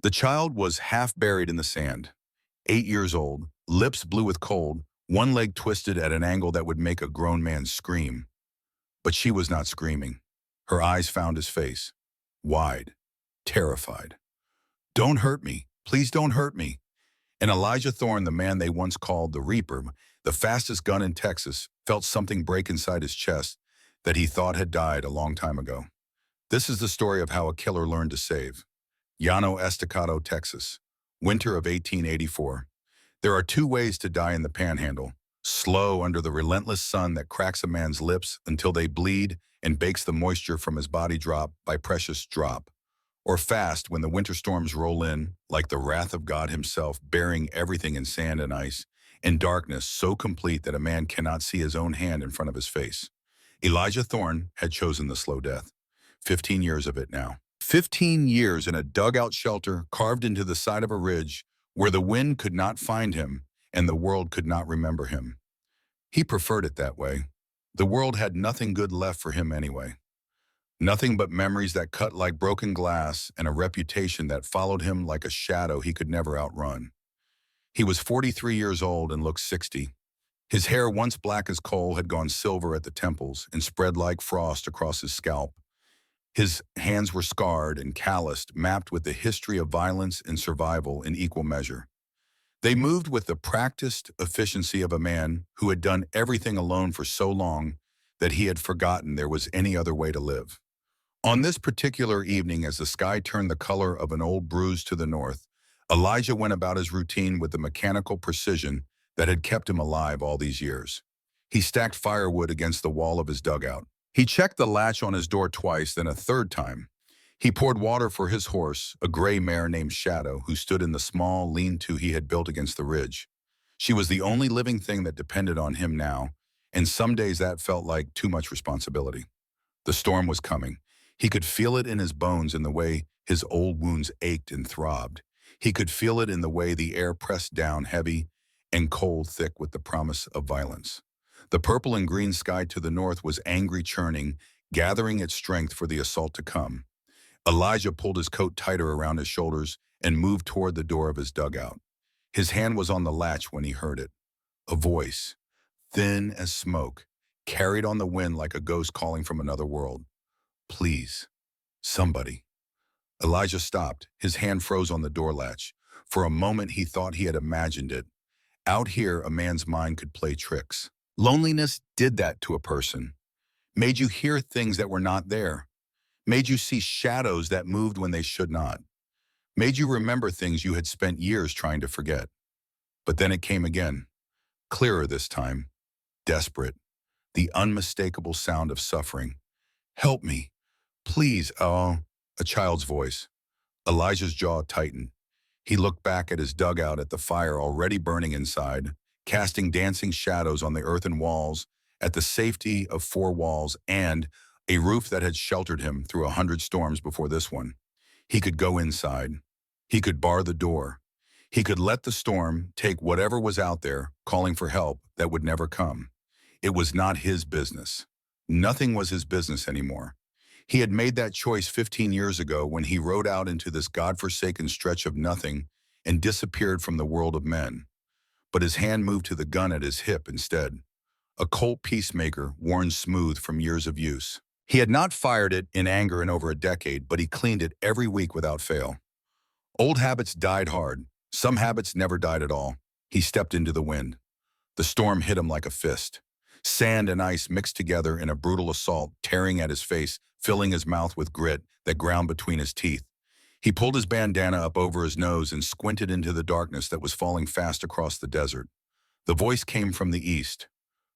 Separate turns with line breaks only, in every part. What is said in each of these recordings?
The child was half buried in the sand, 8 years old, lips blue with cold, one leg twisted at an angle that would make a grown man scream. But she was not screaming. Her eyes found his face, wide, terrified. "Don't hurt me. Please don't hurt me." And Elijah Thorne, the man they once called the Reaper, the fastest gun in Texas, felt something break inside his chest that he thought had died a long time ago. This is the story of how a killer learned to save. Llano Estacado, Texas, winter of 1884. There are two ways to die in the Panhandle: slow under the relentless sun that cracks a man's lips until they bleed and bakes the moisture from his body drop by precious drop, or fast when the winter storms roll in like the wrath of God himself, burying everything in sand and ice, and darkness so complete that a man cannot see his own hand in front of his face. Elijah Thorne had chosen the slow death. 15 years of it now. 15 years in a dugout shelter carved into the side of a ridge where the wind could not find him and the world could not remember him. He preferred it that way. The world had nothing good left for him anyway. Nothing but memories that cut like broken glass and a reputation that followed him like a shadow he could never outrun. He was 43 years old and looked 60. His hair, once black as coal, had gone silver at the temples and spread like frost across his scalp. His hands were scarred and calloused, mapped with the history of violence and survival in equal measure. They moved with the practiced efficiency of a man who had done everything alone for so long that he had forgotten there was any other way to live. On this particular evening, as the sky turned the color of an old bruise to the north, Elijah went about his routine with the mechanical precision that had kept him alive all these years. He stacked firewood against the wall of his dugout. He checked the latch on his door twice, then a third time. He poured water for his horse, a gray mare named Shadow, who stood in the small lean-to he had built against the ridge. She was the only living thing that depended on him now, and some days that felt like too much responsibility. The storm was coming. He could feel it in his bones in the way his old wounds ached and throbbed. He could feel it in the way the air pressed down heavy and cold thick with the promise of violence. The purple and green sky to the north was angry churning, gathering its strength for the assault to come. Elijah pulled his coat tighter around his shoulders and moved toward the door of his dugout. His hand was on the latch when he heard it. A voice, thin as smoke, carried on the wind like a ghost calling from another world. "Please, somebody." Elijah stopped. His hand froze on the door latch. For a moment he thought he had imagined it. Out here, a man's mind could play tricks. Loneliness did that to a person. Made you hear things that were not there. Made you see shadows that moved when they should not. Made you remember things you had spent years trying to forget. But then it came again. Clearer this time. Desperate. The unmistakable sound of suffering. "Help me. Please, oh." A child's voice. Elijah's jaw tightened. He looked back at his dugout at the fire already burning inside, casting dancing shadows on the earthen walls, at the safety of four walls and a roof that had sheltered him through 100 storms before this one. He could go inside. He could bar the door. He could let the storm take whatever was out there, calling for help that would never come. It was not his business. Nothing was his business anymore. He had made that choice 15 years ago when he rode out into this godforsaken stretch of nothing and disappeared from the world of men. But his hand moved to the gun at his hip instead. A Colt Peacemaker worn smooth from years of use. He had not fired it in anger in over a decade, but he cleaned it every week without fail. Old habits died hard. Some habits never died at all. He stepped into the wind. The storm hit him like a fist. Sand and ice mixed together in a brutal assault, tearing at his face, filling his mouth with grit that ground between his teeth. He pulled his bandana up over his nose and squinted into the darkness that was falling fast across the desert. The voice came from the east,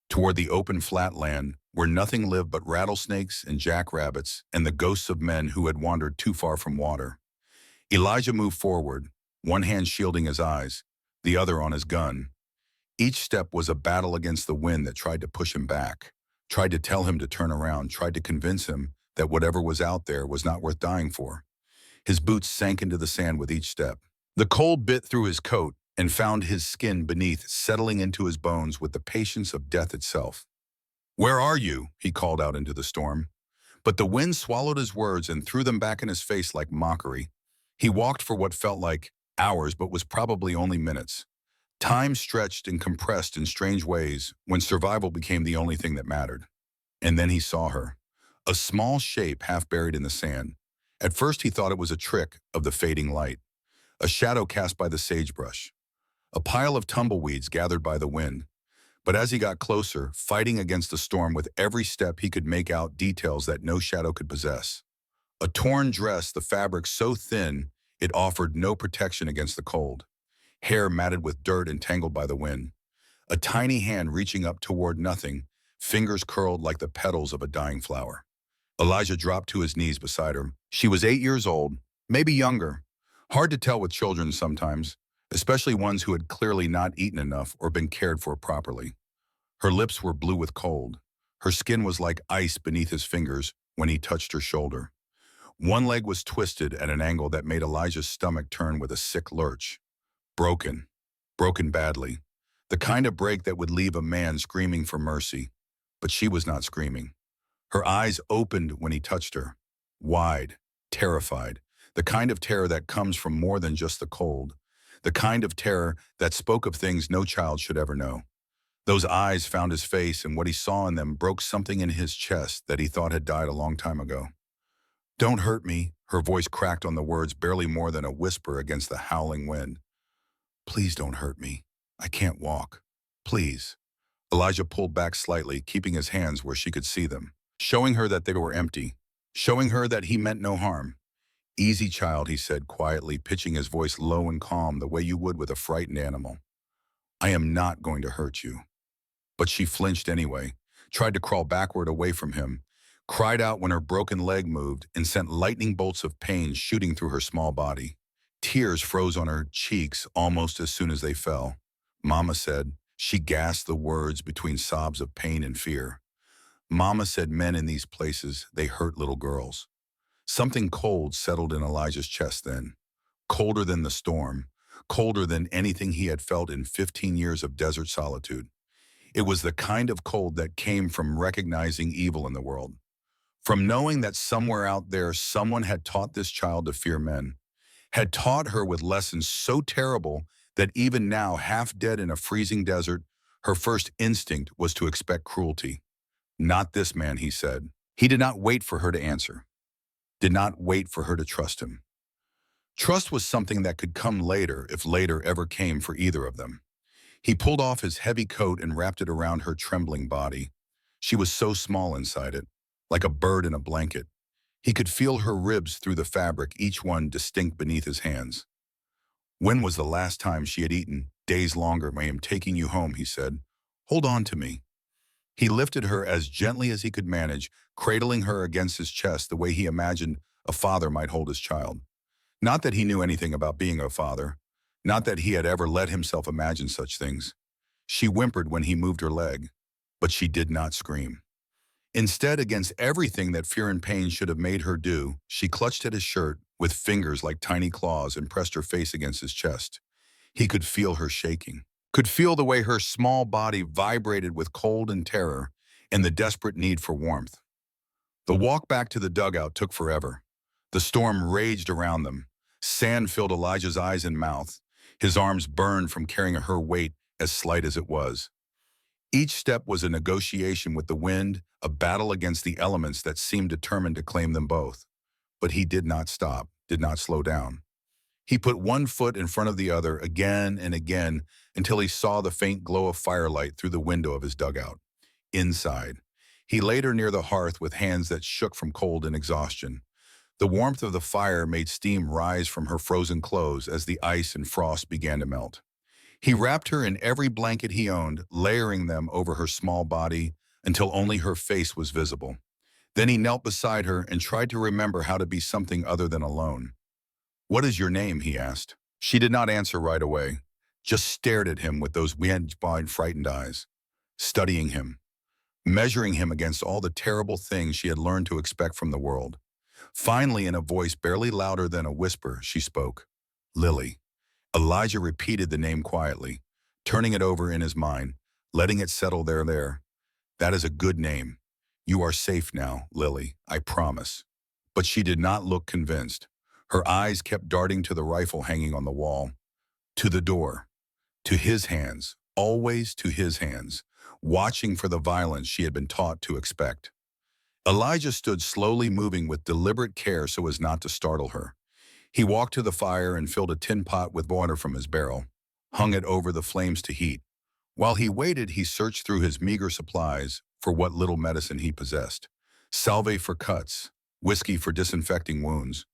toward the open flatland where nothing lived but rattlesnakes and jackrabbits and the ghosts of men who had wandered too far from water. Elijah moved forward, one hand shielding his eyes, the other on his gun. Each step was a battle against the wind that tried to push him back, tried to tell him to turn around, tried to convince him that whatever was out there was not worth dying for. His boots sank into the sand with each step. The cold bit through his coat and found his skin beneath, settling into his bones with the patience of death itself. "Where are you?" he called out into the storm. But the wind swallowed his words and threw them back in his face like mockery. He walked for what felt like hours but was probably only minutes. Time stretched and compressed in strange ways when survival became the only thing that mattered. And then he saw her. A small shape half buried in the sand. At first he thought it was a trick of the fading light, a shadow cast by the sagebrush, a pile of tumbleweeds gathered by the wind. But as he got closer, fighting against the storm with every step, he could make out details that no shadow could possess. A torn dress, the fabric so thin it offered no protection against the cold. Hair matted with dirt and tangled by the wind. A tiny hand reaching up toward nothing, fingers curled like the petals of a dying flower. Elijah dropped to his knees beside her. She was 8 years old, maybe younger. Hard to tell with children sometimes, especially ones who had clearly not eaten enough or been cared for properly. Her lips were blue with cold. Her skin was like ice beneath his fingers when he touched her shoulder. One leg was twisted at an angle that made Elijah's stomach turn with a sick lurch. Broken. Broken badly. The kind of break that would leave a man screaming for mercy. But she was not screaming. Her eyes opened when he touched her. Wide. Terrified. The kind of terror that comes from more than just the cold. The kind of terror that spoke of things no child should ever know. Those eyes found his face, and what he saw in them broke something in his chest that he thought had died a long time ago. "Don't hurt me," her voice cracked on the words, barely more than a whisper against the howling wind. "Please don't hurt me. I can't walk. Please." Elijah pulled back slightly, keeping his hands where she could see them, showing her that they were empty, showing her that he meant no harm. "Easy, child," he said quietly, pitching his voice low and calm the way you would with a frightened animal. "I am not going to hurt you." But she flinched anyway, tried to crawl backward away from him, cried out when her broken leg moved, and sent lightning bolts of pain shooting through her small body. Tears froze on her cheeks almost as soon as they fell. "Mama said," she gasped the words between sobs of pain and fear. "Mama said men in these places, they hurt little girls." Something cold settled in Elijah's chest then. Colder than the storm, colder than anything he had felt in 15 years of desert solitude. It was the kind of cold that came from recognizing evil in the world. From knowing that somewhere out there someone had taught this child to fear men, had taught her with lessons so terrible that even now, half dead in a freezing desert, her first instinct was to expect cruelty. "Not this man," he said. He did not wait for her to answer, did not wait for her to trust him. Trust was something that could come later if later ever came for either of them. He pulled off his heavy coat and wrapped it around her trembling body. She was so small inside it, like a bird in a blanket. He could feel her ribs through the fabric, each one distinct beneath his hands. "When was the last time she had eaten?" "Days longer. I am taking you home," he said. "Hold on to me." He lifted her as gently as he could manage, cradling her against his chest the way he imagined a father might hold his child. Not that he knew anything about being a father, not that he had ever let himself imagine such things. She whimpered when he moved her leg, but she did not scream. Instead, against everything that fear and pain should have made her do, she clutched at his shirt with fingers like tiny claws and pressed her face against his chest. He could feel her shaking, could feel the way her small body vibrated with cold and terror and the desperate need for warmth. The walk back to the dugout took forever. The storm raged around them. Sand filled Elijah's eyes and mouth. His arms burned from carrying her weight, as slight as it was. Each step was a negotiation with the wind, a battle against the elements that seemed determined to claim them both. But he did not stop, did not slow down. He put one foot in front of the other again and again until he saw the faint glow of firelight through the window of his dugout. Inside, he laid her near the hearth with hands that shook from cold and exhaustion. The warmth of the fire made steam rise from her frozen clothes as the ice and frost began to melt. He wrapped her in every blanket he owned, layering them over her small body until only her face was visible. Then he knelt beside her and tried to remember how to be something other than alone. "What is your name?" he asked. She did not answer right away, just stared at him with those wide, frightened eyes, studying him, measuring him against all the terrible things she had learned to expect from the world. Finally, in a voice barely louder than a whisper, she spoke. "Lily." Elijah repeated the name quietly, turning it over in his mind, letting it settle there. "That is a good name. You are safe now, Lily, I promise." But she did not look convinced. Her eyes kept darting to the rifle hanging on the wall, to the door, to his hands, always to his hands, watching for the violence she had been taught to expect. Elijah stood slowly moving with deliberate care so as not to startle her. He walked to the fire and filled a tin pot with water from his barrel, hung it over the flames to heat. While he waited, he searched through his meager supplies for what little medicine he possessed. Salve for cuts, whiskey for disinfecting wounds,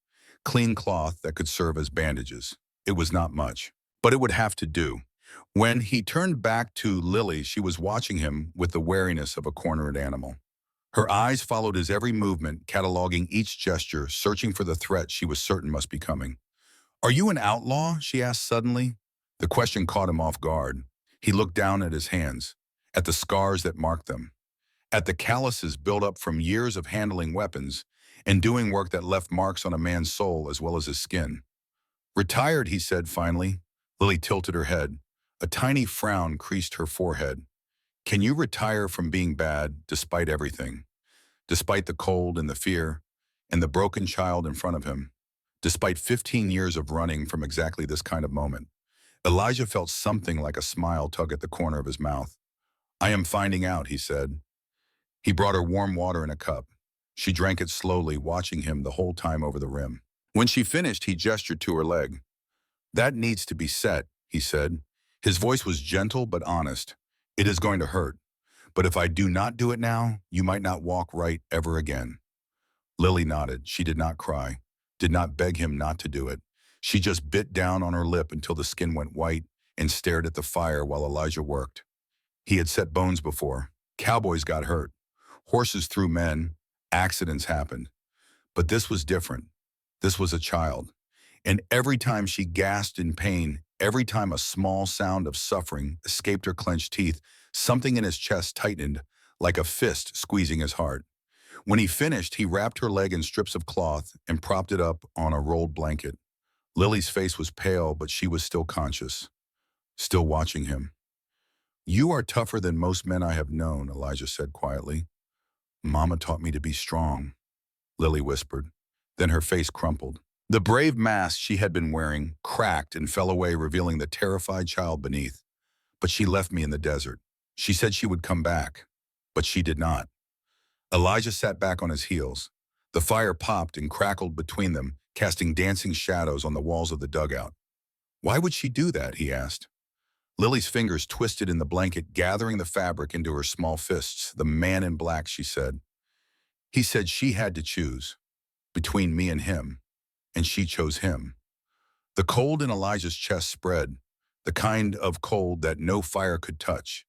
clean cloth that could serve as bandages. It was not much, but it would have to do. When he turned back to Lily, she was watching him with the wariness of a cornered animal. Her eyes followed his every movement, cataloging each gesture, searching for the threat she was certain must be coming. "Are you an outlaw?" she asked suddenly. The question caught him off guard. He looked down at his hands, at the scars that marked them, at the calluses built up from years of handling weapons and doing work that left marks on a man's soul as well as his skin. "Retired," he said finally. Lily tilted her head. A tiny frown creased her forehead. "Can you retire from being bad despite everything? Despite the cold and the fear and the broken child in front of him? Despite 15 years of running from exactly this kind of moment?" Elijah felt something like a smile tug at the corner of his mouth. "I am finding out," he said. He brought her warm water in a cup. She drank it slowly, watching him the whole time over the rim. When she finished, he gestured to her leg. "That needs to be set," he said. His voice was gentle but honest. "It is going to hurt. But if I do not do it now, you might not walk right ever again." Lily nodded. She did not cry, did not beg him not to do it. She just bit down on her lip until the skin went white and stared at the fire while Elijah worked. He had set bones before. Cowboys got hurt. Horses threw men. Accidents happened. But this was different. This was a child. And every time she gasped in pain, every time a small sound of suffering escaped her clenched teeth, something in his chest tightened, like a fist squeezing his heart. When he finished, he wrapped her leg in strips of cloth and propped it up on a rolled blanket. Lily's face was pale, but she was still conscious, still watching him. "You are tougher than most men I have known," Elijah said quietly. "Mama taught me to be strong," Lily whispered. Then her face crumpled. The brave mask she had been wearing cracked and fell away, revealing the terrified child beneath. "But she left me in the desert. She said she would come back, but she did not." Elijah sat back on his heels. The fire popped and crackled between them, casting dancing shadows on the walls of the dugout. "Why would she do that?" he asked. Lily's fingers twisted in the blanket, gathering the fabric into her small fists. "The man in black," she said. "He said she had to choose between me and him, and she chose him." The cold in Elijah's chest spread, the kind of cold that no fire could touch,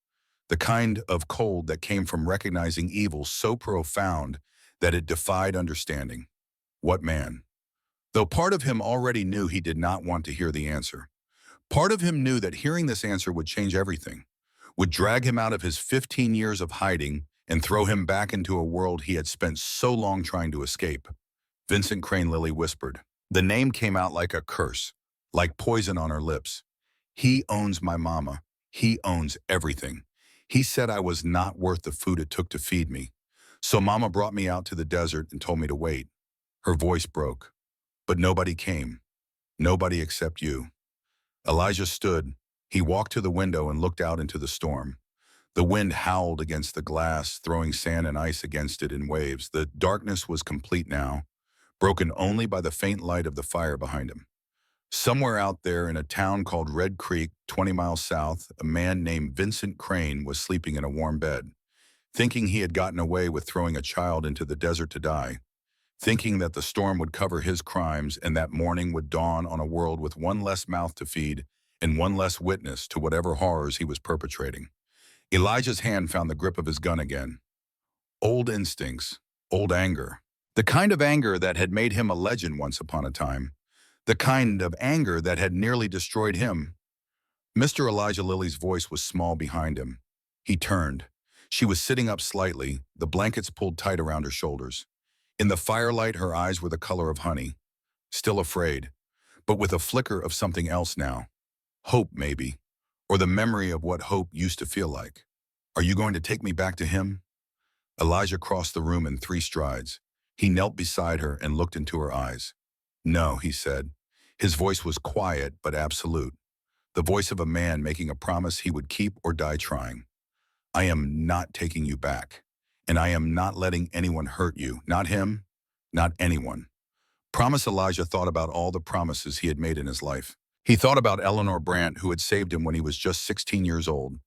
the kind of cold that came from recognizing evil so profound that it defied understanding. What man? Though part of him already knew, he did not want to hear the answer. Part of him knew that hearing this answer would change everything, would drag him out of his 15 years of hiding and throw him back into a world he had spent so long trying to escape. "Vincent Crane," Lily whispered. The name came out like a curse, like poison on her lips. "He owns my mama. He owns everything. He said I was not worth the food it took to feed me. So Mama brought me out to the desert and told me to wait." Her voice broke. "But nobody came. Nobody except you." Elijah stood. He walked to the window and looked out into the storm. The wind howled against the glass, throwing sand and ice against it in waves. The darkness was complete now, broken only by the faint light of the fire behind him. Somewhere out there in a town called Red Creek, 20 miles south, a man named Vincent Crane was sleeping in a warm bed, thinking he had gotten away with throwing a child into the desert to die, thinking that the storm would cover his crimes and that morning would dawn on a world with one less mouth to feed and one less witness to whatever horrors he was perpetrating. Elijah's hand found the grip of his gun again. Old instincts, old anger. The kind of anger that had made him a legend once upon a time. The kind of anger that had nearly destroyed him. Mr. Elijah, Lily's voice was small behind him. He turned. She was sitting up slightly, the blankets pulled tight around her shoulders. In the firelight, her eyes were the color of honey. Still afraid, but with a flicker of something else now. Hope, maybe. Or the memory of what hope used to feel like. "Are you going to take me back to him?" Elijah crossed the room in 3 strides. He knelt beside her and looked into her eyes. No, he said. His voice was quiet but absolute, the voice of a man making a promise he would keep or die trying. I am not taking you back, and I am not letting anyone hurt you, not him, not anyone. Promise. Elijah thought about all the promises he had made in his life. He thought about Eleanor Brandt, who had saved him when he was just 16 years old,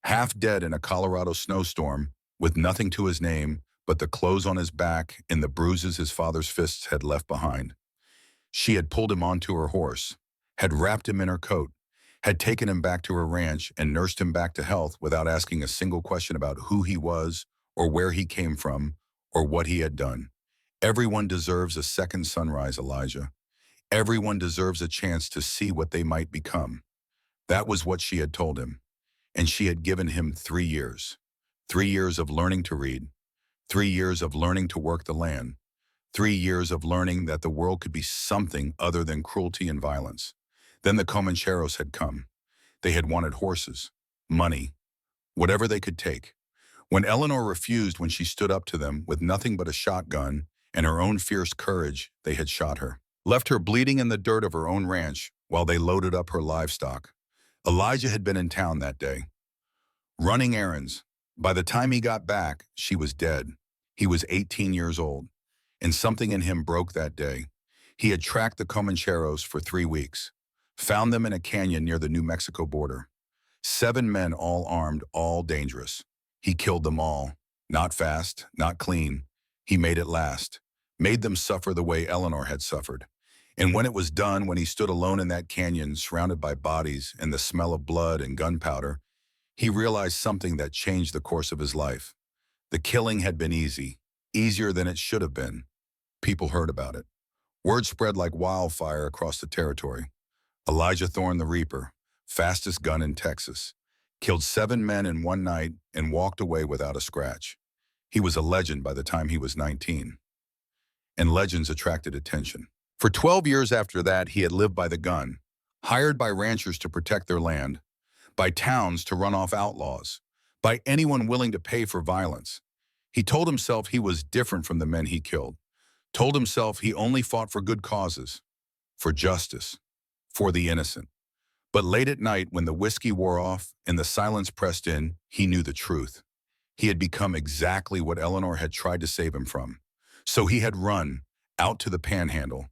half dead in a Colorado snowstorm, with nothing to his name but the clothes on his back and the bruises his father's fists had left behind. She had pulled him onto her horse, had wrapped him in her coat, had taken him back to her ranch and nursed him back to health without asking a single question about who he was or where he came from or what he had done. Everyone deserves a second sunrise, Elijah. Everyone deserves a chance to see what they might become. That was what she had told him, and she had given him 3 years. 3 years of learning to read, 3 years of learning to work the land, 3 years of learning that the world could be something other than cruelty and violence. Then the Comancheros had come. They had wanted horses, money, whatever they could take. When Eleanor refused when she stood up to them with nothing but a shotgun and her own fierce courage, they had shot her, left her bleeding in the dirt of her own ranch while they loaded up her livestock. Elijah had been in town that day, running errands. By the time he got back, she was dead. He was 18 years old, and something in him broke that day. He had tracked the Comancheros for 3 weeks, found them in a canyon near the New Mexico border. 7 men, all armed, all dangerous. He killed them all. Not fast, not clean. He made it last. Made them suffer the way Eleanor had suffered. And when it was done, when he stood alone in that canyon, surrounded by bodies and the smell of blood and gunpowder, he realized something that changed the course of his life. The killing had been easy, easier than it should have been. People heard about it. Word spread like wildfire across the territory. Elijah Thorne the Reaper, fastest gun in Texas, killed 7 men in one night and walked away without a scratch. He was a legend by the time he was 19. And legends attracted attention. For 12 years after that, he had lived by the gun, hired by ranchers to protect their land, by towns to run off outlaws, by anyone willing to pay for violence. He told himself he was different from the men he killed, told himself he only fought for good causes, for justice, for the innocent. But late at night, when the whiskey wore off and the silence pressed in, he knew the truth. He had become exactly what Eleanor had tried to save him from. So he had run out to the panhandle,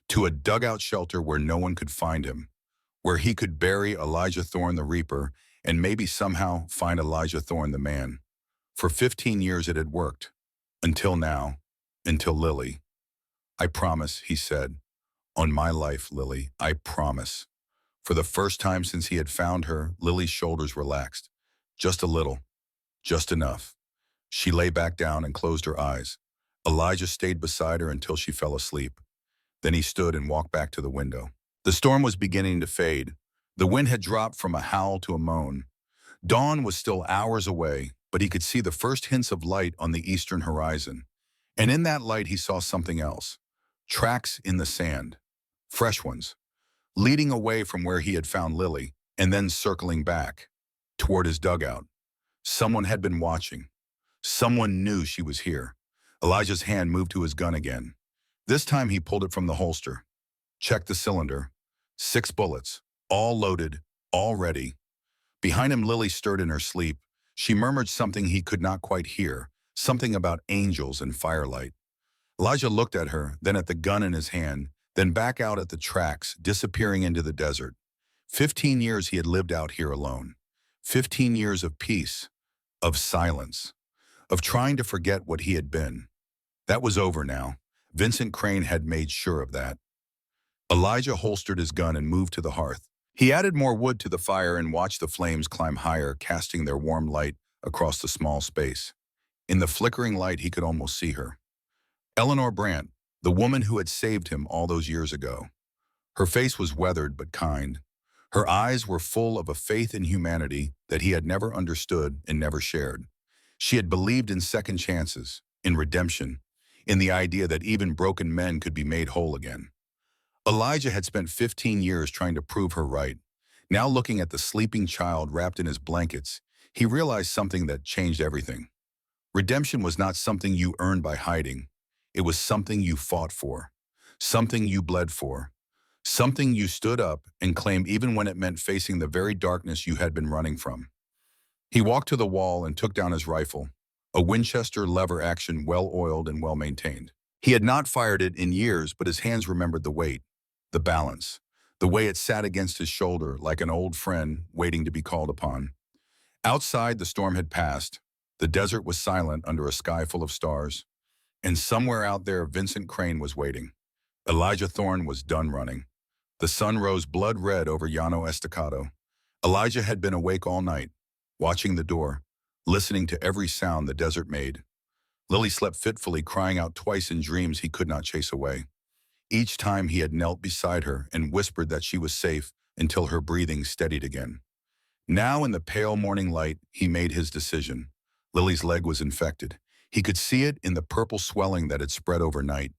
to a dugout shelter where no one could find him, where he could bury Elijah Thorne the Reaper and maybe somehow find Elijah Thorne the man. For 15 years it had worked. Until now, until Lily. I promise, he said. On my life, Lily, I promise. For the first time since he had found her, Lily's shoulders relaxed. Just a little. Just enough. She lay back down and closed her eyes. Elijah stayed beside her until she fell asleep. Then he stood and walked back to the window. The storm was beginning to fade. The wind had dropped from a howl to a moan. Dawn was still hours away, but he could see the first hints of light on the eastern horizon. And in that light he saw something else. Tracks in the sand. Fresh ones. Leading away from where he had found Lily, and then circling back, toward his dugout. Someone had been watching. Someone knew she was here. Elijah's hand moved to his gun again. This time he pulled it from the holster. Checked the cylinder. 6 bullets, all loaded, all ready. Behind him, Lily stirred in her sleep. She murmured something he could not quite hear, something about angels and firelight. Elijah looked at her, then at the gun in his hand, then back out at the tracks, disappearing into the desert. 15 years he had lived out here alone. 15 years of peace, of silence, of trying to forget what he had been. That was over now. Vincent Crane had made sure of that. Elijah holstered his gun and moved to the hearth. He added more wood to the fire and watched the flames climb higher, casting their warm light across the small space. In the flickering light, he could almost see her. Eleanor Brandt, the woman who had saved him all those years ago. Her face was weathered but kind. Her eyes were full of a faith in humanity that he had never understood and never shared. She had believed in second chances, in redemption, in the idea that even broken men could be made whole again. Elijah had spent 15 years trying to prove her right. Now looking at the sleeping child wrapped in his blankets, he realized something that changed everything. Redemption was not something you earned by hiding. It was something you fought for. something you bled for, something you stood up and claimed even when it meant facing the very darkness you had been running from. He walked to the wall and took down his rifle, a Winchester lever action well-oiled and well-maintained. He had not fired it in years, but his hands remembered the weight, the balance, the way it sat against his shoulder like an old friend waiting to be called upon. Outside, the storm had passed. The desert was silent under a sky full of stars. And somewhere out there, Vincent Crane was waiting. Elijah Thorne was done running. The sun rose blood red over Llano Estacado. Elijah had been awake all night, watching the door, listening to every sound the desert made. Lily slept fitfully, crying out twice in dreams he could not chase away. Each time he had knelt beside her and whispered that she was safe until her breathing steadied again. Now in the pale morning light, he made his decision. Lily's leg was infected. He could see it in the purple swelling that had spread overnight.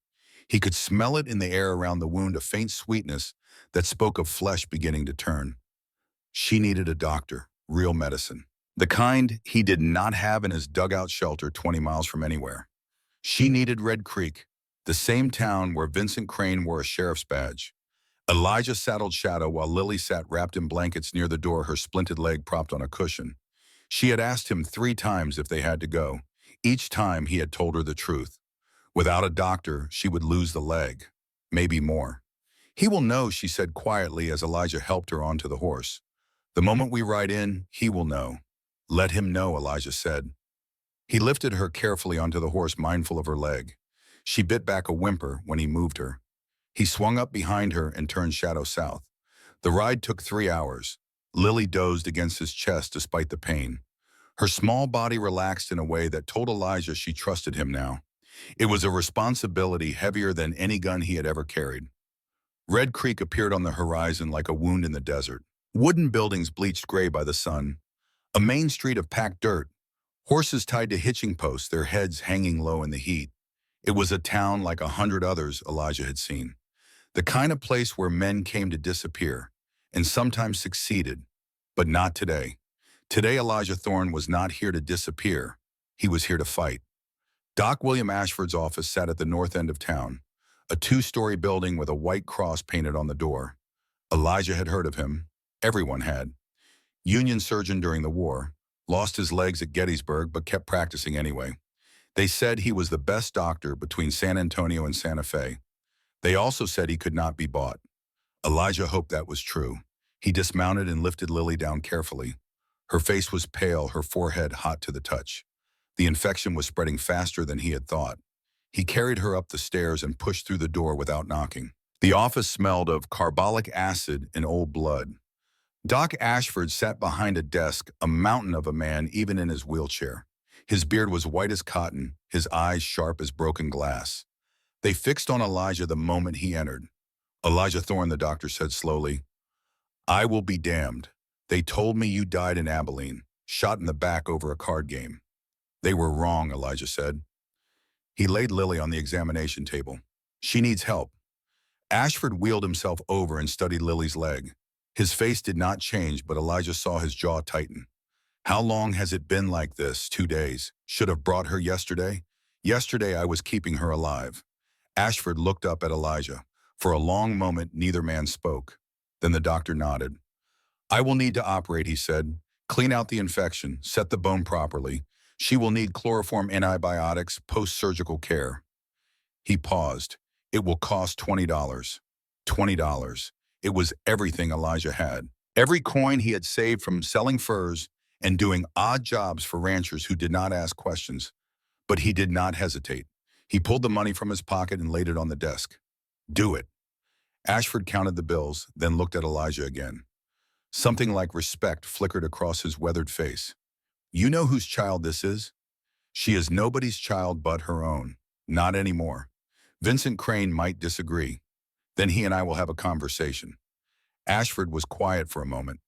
He could smell it in the air around the wound, a faint sweetness that spoke of flesh beginning to turn. She needed a doctor, real medicine. The kind he did not have in his dugout shelter 20 miles from anywhere. She needed Red Creek, the same town where Vincent Crane wore a sheriff's badge. Elijah saddled Shadow while Lily sat wrapped in blankets near the door, her splinted leg propped on a cushion. She had asked him 3 times if they had to go. Each time he had told her the truth. Without a doctor, she would lose the leg. Maybe more. He will know, she said quietly as Elijah helped her onto the horse. The moment we ride in, he will know. Let him know, Elijah said. He lifted her carefully onto the horse, mindful of her leg. She bit back a whimper when he moved her. He swung up behind her and turned Shadow south. The ride took 3 hours. Lily dozed against his chest despite the pain. Her small body relaxed in a way that told Elijah she trusted him now. It was a responsibility heavier than any gun he had ever carried. Red Creek appeared on the horizon like a wound in the desert. Wooden buildings bleached gray by the sun. A main street of packed dirt. Horses tied to hitching posts, their heads hanging low in the heat. It was a town like 100 others Elijah had seen. The kind of place where men came to disappear, and sometimes succeeded, but not today. Today Elijah Thorne was not here to disappear. He was here to fight. Doc William Ashford's office sat at the north end of town, a 2-story building with a white cross painted on the door. Elijah had heard of him. Everyone had. Union surgeon during the war, lost his legs at Gettysburg but kept practicing anyway. They said he was the best doctor between San Antonio and Santa Fe. They also said he could not be bought. Elijah hoped that was true. He dismounted and lifted Lily down carefully. Her face was pale, her forehead hot to the touch. The infection was spreading faster than he had thought. He carried her up the stairs and pushed through the door without knocking. The office smelled of carbolic acid and old blood. Doc Ashford sat behind a desk, a mountain of a man even in his wheelchair. His beard was white as cotton, his eyes sharp as broken glass. They fixed on Elijah the moment he entered. Elijah Thorne, the doctor said slowly, "I will be damned. They told me you died in Abilene, shot in the back over a card game." "They were wrong," Elijah said. He laid Lily on the examination table. "She needs help." Ashford wheeled himself over and studied Lily's leg. His face did not change, but Elijah saw his jaw tighten. "How long has it been like this?" "2 days. Should have brought her yesterday." "Yesterday I was keeping her alive." Ashford looked up at Elijah. For a long moment, neither man spoke. Then the doctor nodded. "I will need to operate," he said. "Clean out the infection, set the bone properly. She will need chloroform antibiotics, post-surgical care." He paused. "It will cost $20. $20. It was everything Elijah had. Every coin he had saved from selling furs and doing odd jobs for ranchers who did not ask questions. But he did not hesitate. He pulled the money from his pocket and laid it on the desk. "Do it." Ashford counted the bills, then looked at Elijah again. Something like respect flickered across his weathered face. "You know whose child this is? She is nobody's child but her own. Not anymore. Vincent Crane might disagree. Then he and I will have a conversation." Ashford was quiet for a moment.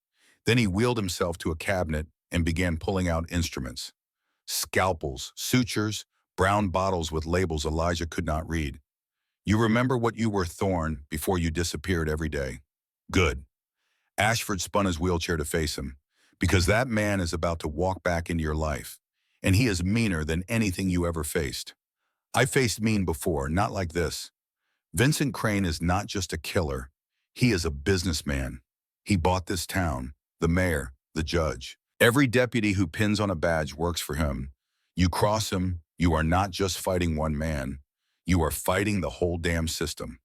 Then he wheeled himself to a cabinet and began pulling out instruments. Scalpels, sutures, brown bottles with labels Elijah could not read. "You remember what you were, Thorne, before you disappeared every day?" "Good." Ashford spun his wheelchair to face him. "Because that man is about to walk back into your life, and he is meaner than anything you ever faced." "I faced mean before, not like this." Vincent Crane is not just a killer. He is a businessman. He bought this town, the mayor, the judge. Every deputy who pins on a badge works for him. You cross him, you are not just fighting one man. You are fighting the whole damn system.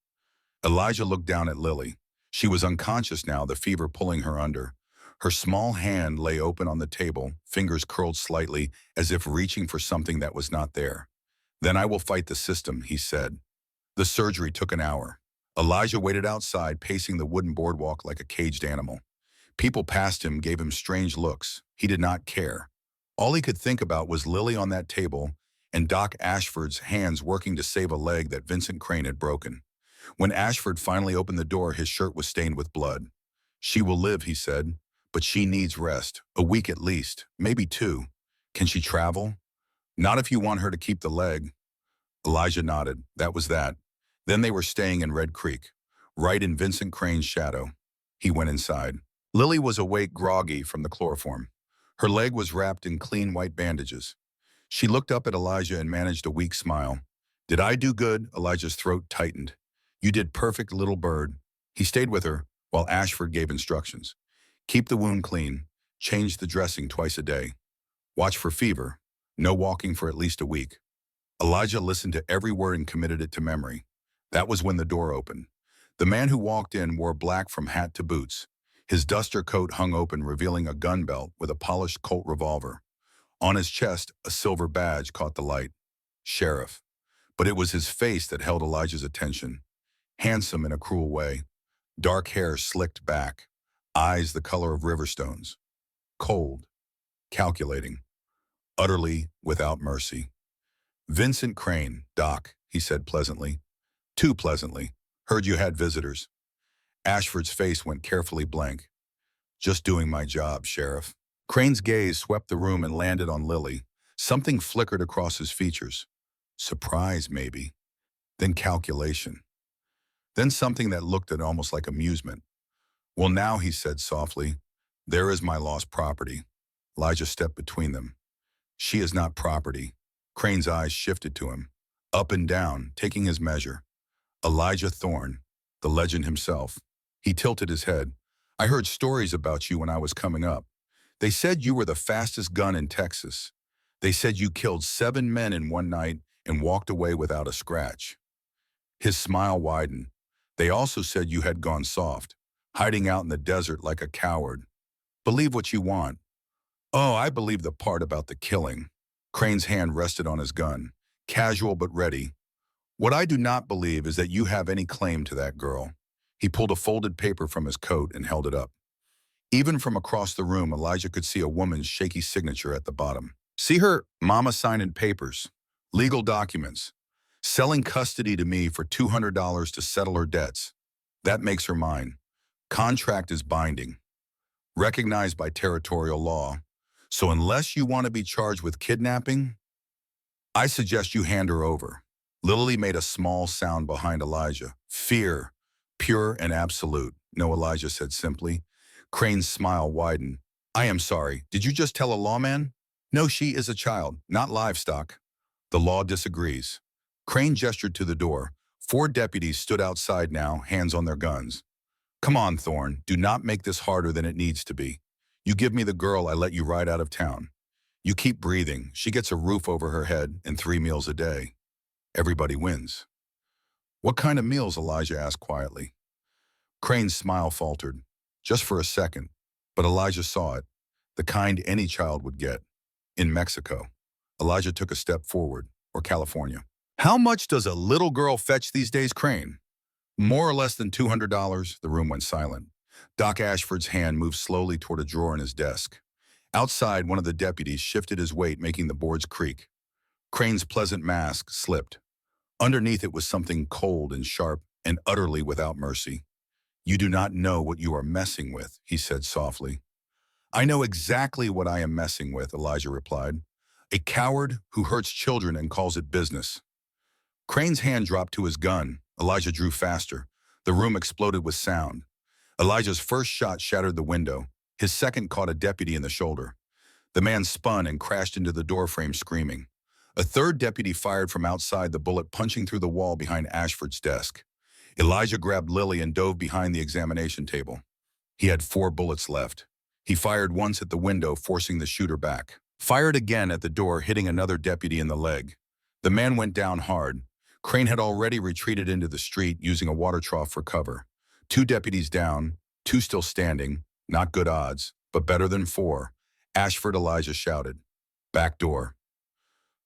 Elijah looked down at Lily. She was unconscious now, the fever pulling her under. Her small hand lay open on the table, fingers curled slightly, as if reaching for something that was not there. Then I will fight the system, he said. The surgery took an hour. Elijah waited outside, pacing the wooden boardwalk like a caged animal. People passed him, gave him strange looks. He did not care. All he could think about was Lily on that table and Doc Ashford's hands working to save a leg that Vincent Crane had broken. When Ashford finally opened the door, his shirt was stained with blood. She will live, he said, but she needs rest. A week at least, maybe 2. Can she travel? Not if you want her to keep the leg. Elijah nodded. That was that. Then they were staying in Red Creek, right in Vincent Crane's shadow. He went inside. Lily was awake, groggy from the chloroform. Her leg was wrapped in clean white bandages. She looked up at Elijah and managed a weak smile. Did I do good? Elijah's throat tightened. You did perfect, little bird. He stayed with her while Ashford gave instructions. Keep the wound clean. Change the dressing twice a day. Watch for fever. No walking for at least a week. Elijah listened to every word and committed it to memory. That was when the door opened. The man who walked in wore black from hat to boots. His duster coat hung open, revealing a gun belt with a polished Colt revolver. On his chest, a silver badge caught the light. Sheriff. But it was his face that held Elijah's attention. Handsome in a cruel way. Dark hair slicked back. Eyes the color of riverstones. Cold. Calculating. Utterly without mercy. Vincent Crane, Doc, he said pleasantly. Too pleasantly. Heard you had visitors. Ashford's face went carefully blank. Just doing my job, Sheriff. Crane's gaze swept the room and landed on Lily. Something flickered across his features. Surprise, maybe. Then calculation. Then something that looked at almost like amusement. Well, now, he said softly, there is my lost property. Elijah stepped between them. She is not property. Crane's eyes shifted to him, up and down, taking his measure. Elijah Thorne, the legend himself. He tilted his head. I heard stories about you when I was coming up. They said you were the fastest gun in Texas. They said you killed 7 men in one night and walked away without a scratch. His smile widened. They also said you had gone soft, hiding out in the desert like a coward. Believe what you want. Oh, I believe the part about the killing. Crane's hand rested on his gun, casual but ready. What I do not believe is that you have any claim to that girl. He pulled a folded paper from his coat and held it up. Even from across the room, Elijah could see a woman's shaky signature at the bottom. See her mama signing papers, legal documents, selling custody to me for $200 to settle her debts. That makes her mine. Contract is binding, recognized by territorial law. So unless you want to be charged with kidnapping, I suggest you hand her over. Lily made a small sound behind Elijah. Fear, pure and absolute. No, Elijah said simply. Crane's smile widened. I am sorry. Did you just tell a lawman? No, she is a child, not livestock. The law disagrees. Crane gestured to the door. 4 deputies stood outside now, hands on their guns. Come on, Thorne. Do not make this harder than it needs to be. You give me the girl, I let you ride out of town. You keep breathing. She gets a roof over her head and 3 meals a day. Everybody wins. What kind of meals? Elijah asked quietly. Crane's smile faltered, just for a second, but Elijah saw it, the kind any child would get. In Mexico. Elijah took a step forward, or California. How much does a little girl fetch these days, Crane? More or less than $200. The room went silent. Doc Ashford's hand moved slowly toward a drawer in his desk. Outside, one of the deputies shifted his weight, making the boards creak. Crane's pleasant mask slipped. Underneath it was something cold and sharp and utterly without mercy. You do not know what you are messing with, he said softly. I know exactly what I am messing with, Elijah replied. A coward who hurts children and calls it business. Crane's hand dropped to his gun. Elijah drew faster. The room exploded with sound. Elijah's first shot shattered the window. His second caught a deputy in the shoulder. The man spun and crashed into the doorframe screaming. A third deputy fired from outside, the bullet punching through the wall behind Ashford's desk. Elijah grabbed Lily and dove behind the examination table. He had 4 bullets left. He fired once at the window, forcing the shooter back. Fired again at the door, hitting another deputy in the leg. The man went down hard. Crane had already retreated into the street, using a water trough for cover. 2 deputies down, 2 still standing. Not good odds, but better than 4. Ashford Elijah shouted. Back door.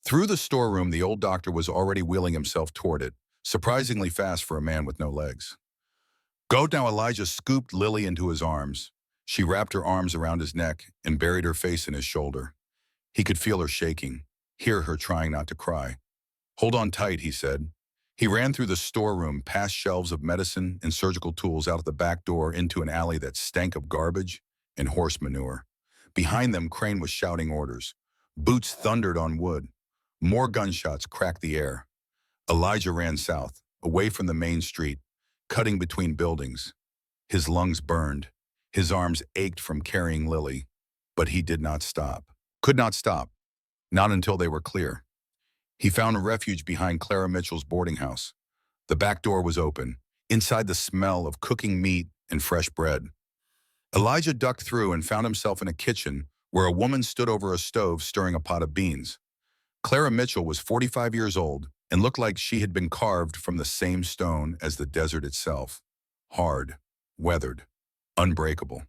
Through the storeroom, the old doctor was already wheeling himself toward it, surprisingly fast for a man with no legs. Go now. Elijah scooped Lily into his arms. She wrapped her arms around his neck and buried her face in his shoulder. He could feel her shaking, hear her trying not to cry. Hold on tight, he said. He ran through the storeroom, past shelves of medicine and surgical tools, out the back door into an alley that stank of garbage and horse manure. Behind them, Crane was shouting orders. Boots thundered on wood. More gunshots cracked the air. Elijah ran south, away from the main street, cutting between buildings. His lungs burned. His arms ached from carrying Lily. But he did not stop. Could not stop. Not until they were clear. He found refuge behind Clara Mitchell's boarding house. The back door was open. Inside, the smell of cooking meat and fresh bread. Elijah ducked through and found himself in a kitchen where a woman stood over a stove stirring a pot of beans. Clara Mitchell was 45 years old and looked like she had been carved from the same stone as the desert itself. Hard, weathered, unbreakable.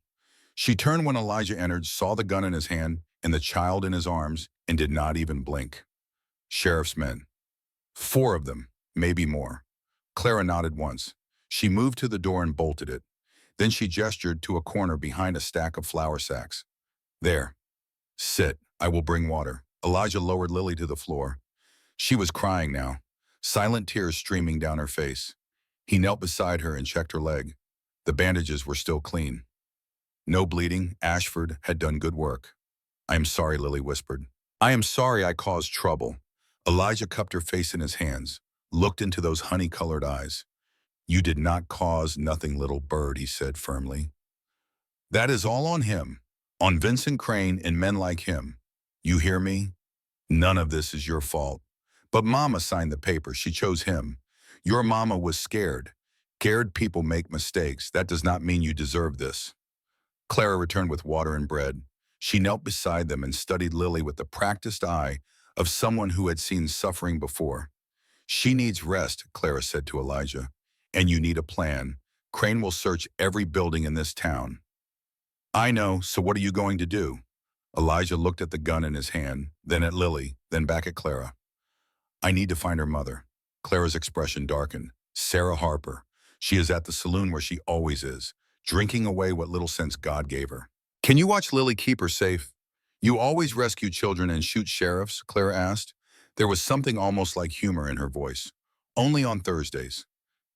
She turned when Elijah entered, saw the gun in his hand and the child in his arms, and did not even blink. Sheriff's men. 4 of them, maybe more. Clara nodded once. She moved to the door and bolted it. Then she gestured to a corner behind a stack of flour sacks. There. Sit. I will bring water. Elijah lowered Lily to the floor. She was crying now, silent tears streaming down her face. He knelt beside her and checked her leg. The bandages were still clean. No bleeding. Ashford had done good work. I am sorry, Lily whispered. I am sorry I caused trouble. Elijah cupped her face in his hands, looked into those honey-colored eyes. You did not cause nothing, little bird, he said firmly. That is all on him, on Vincent Crane and men like him. You hear me? None of this is your fault. But Mama signed the paper. She chose him. Your mama was scared. Scared people make mistakes. That does not mean you deserve this. Clara returned with water and bread. She knelt beside them and studied Lily with the practiced eye of someone who had seen suffering before. She needs rest, Clara said to Elijah. And you need a plan. Crane will search every building in this town. I know, so what are you going to do? Elijah looked at the gun in his hand, then at Lily, then back at Clara. I need to find her mother. Clara's expression darkened. Sarah Harper. She is at the saloon where she always is, drinking away what little sense God gave her. Can you watch Lily keep her safe? You always rescue children and shoot sheriffs, Clara asked. There was something almost like humor in her voice. Only on Thursdays.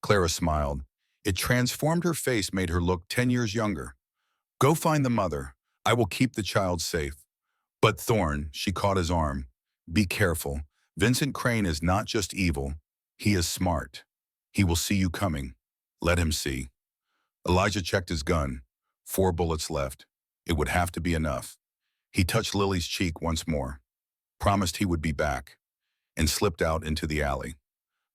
Clara smiled. It transformed her face, made her look 10 years younger. Go find the mother. I will keep the child safe. But Thorne, she caught his arm. Be careful. Vincent Crane is not just evil. He is smart. He will see you coming. Let him see. Elijah checked his gun. 4 bullets left. It would have to be enough. He touched Lily's cheek once more, promised he would be back, and slipped out into the alley.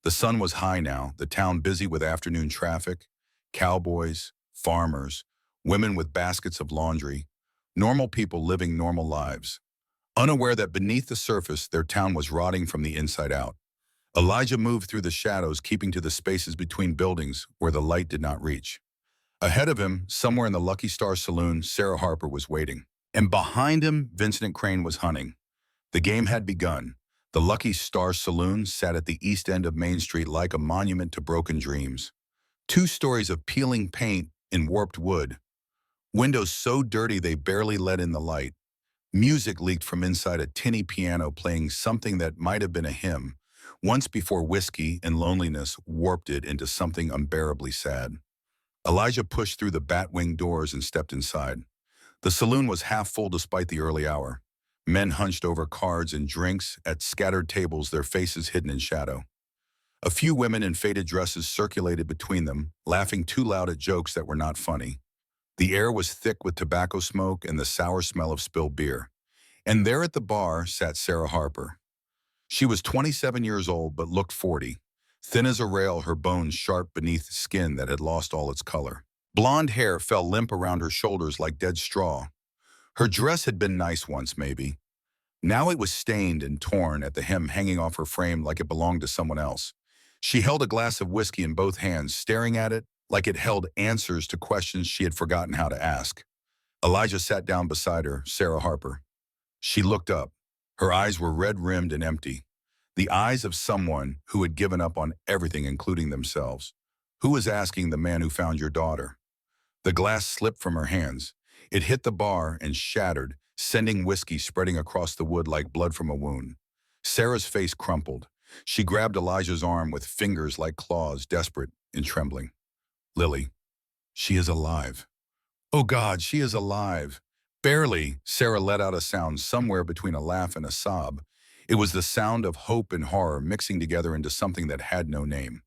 The sun was high now, the town busy with afternoon traffic, cowboys, farmers, women with baskets of laundry, normal people living normal lives, unaware that beneath the surface their town was rotting from the inside out. Elijah moved through the shadows, keeping to the spaces between buildings where the light did not reach. Ahead of him, somewhere in the Lucky Star Saloon, Sarah Harper was waiting. And behind him, Vincent Crane was hunting. The game had begun. The Lucky Star Saloon sat at the east end of Main Street like a monument to broken dreams. 2 stories of peeling paint in warped wood. Windows so dirty they barely let in the light. Music leaked from inside a tinny piano playing something that might have been a hymn, once before whiskey and loneliness warped it into something unbearably sad. Elijah pushed through the bat-wing doors and stepped inside. The saloon was half full despite the early hour. Men hunched over cards and drinks at scattered tables, their faces hidden in shadow. A few women in faded dresses circulated between them, laughing too loud at jokes that were not funny. The air was thick with tobacco smoke and the sour smell of spilled beer. And there at the bar sat Sarah Harper. She was 27 years old but looked 40, Thin as a rail, her bones sharp beneath skin that had lost all its color. Blonde hair fell limp around her shoulders like dead straw. Her dress had been nice once, maybe. Now it was stained and torn at the hem hanging off her frame like it belonged to someone else. She held a glass of whiskey in both hands, staring at it like it held answers to questions she had forgotten how to ask. Elijah sat down beside her, Sarah Harper. She looked up. Her eyes were red-rimmed and empty. The eyes of someone who had given up on everything, including themselves. Who was asking the man who found your daughter? The glass slipped from her hands. It hit the bar and shattered, sending whiskey spreading across the wood like blood from a wound. Sarah's face crumpled. She grabbed Elijah's arm with fingers like claws, desperate and trembling. Lily, she is alive. Oh God, she is alive. Barely, Sarah let out a sound somewhere between a laugh and a sob. It was the sound of hope and horror mixing together into something that had no name.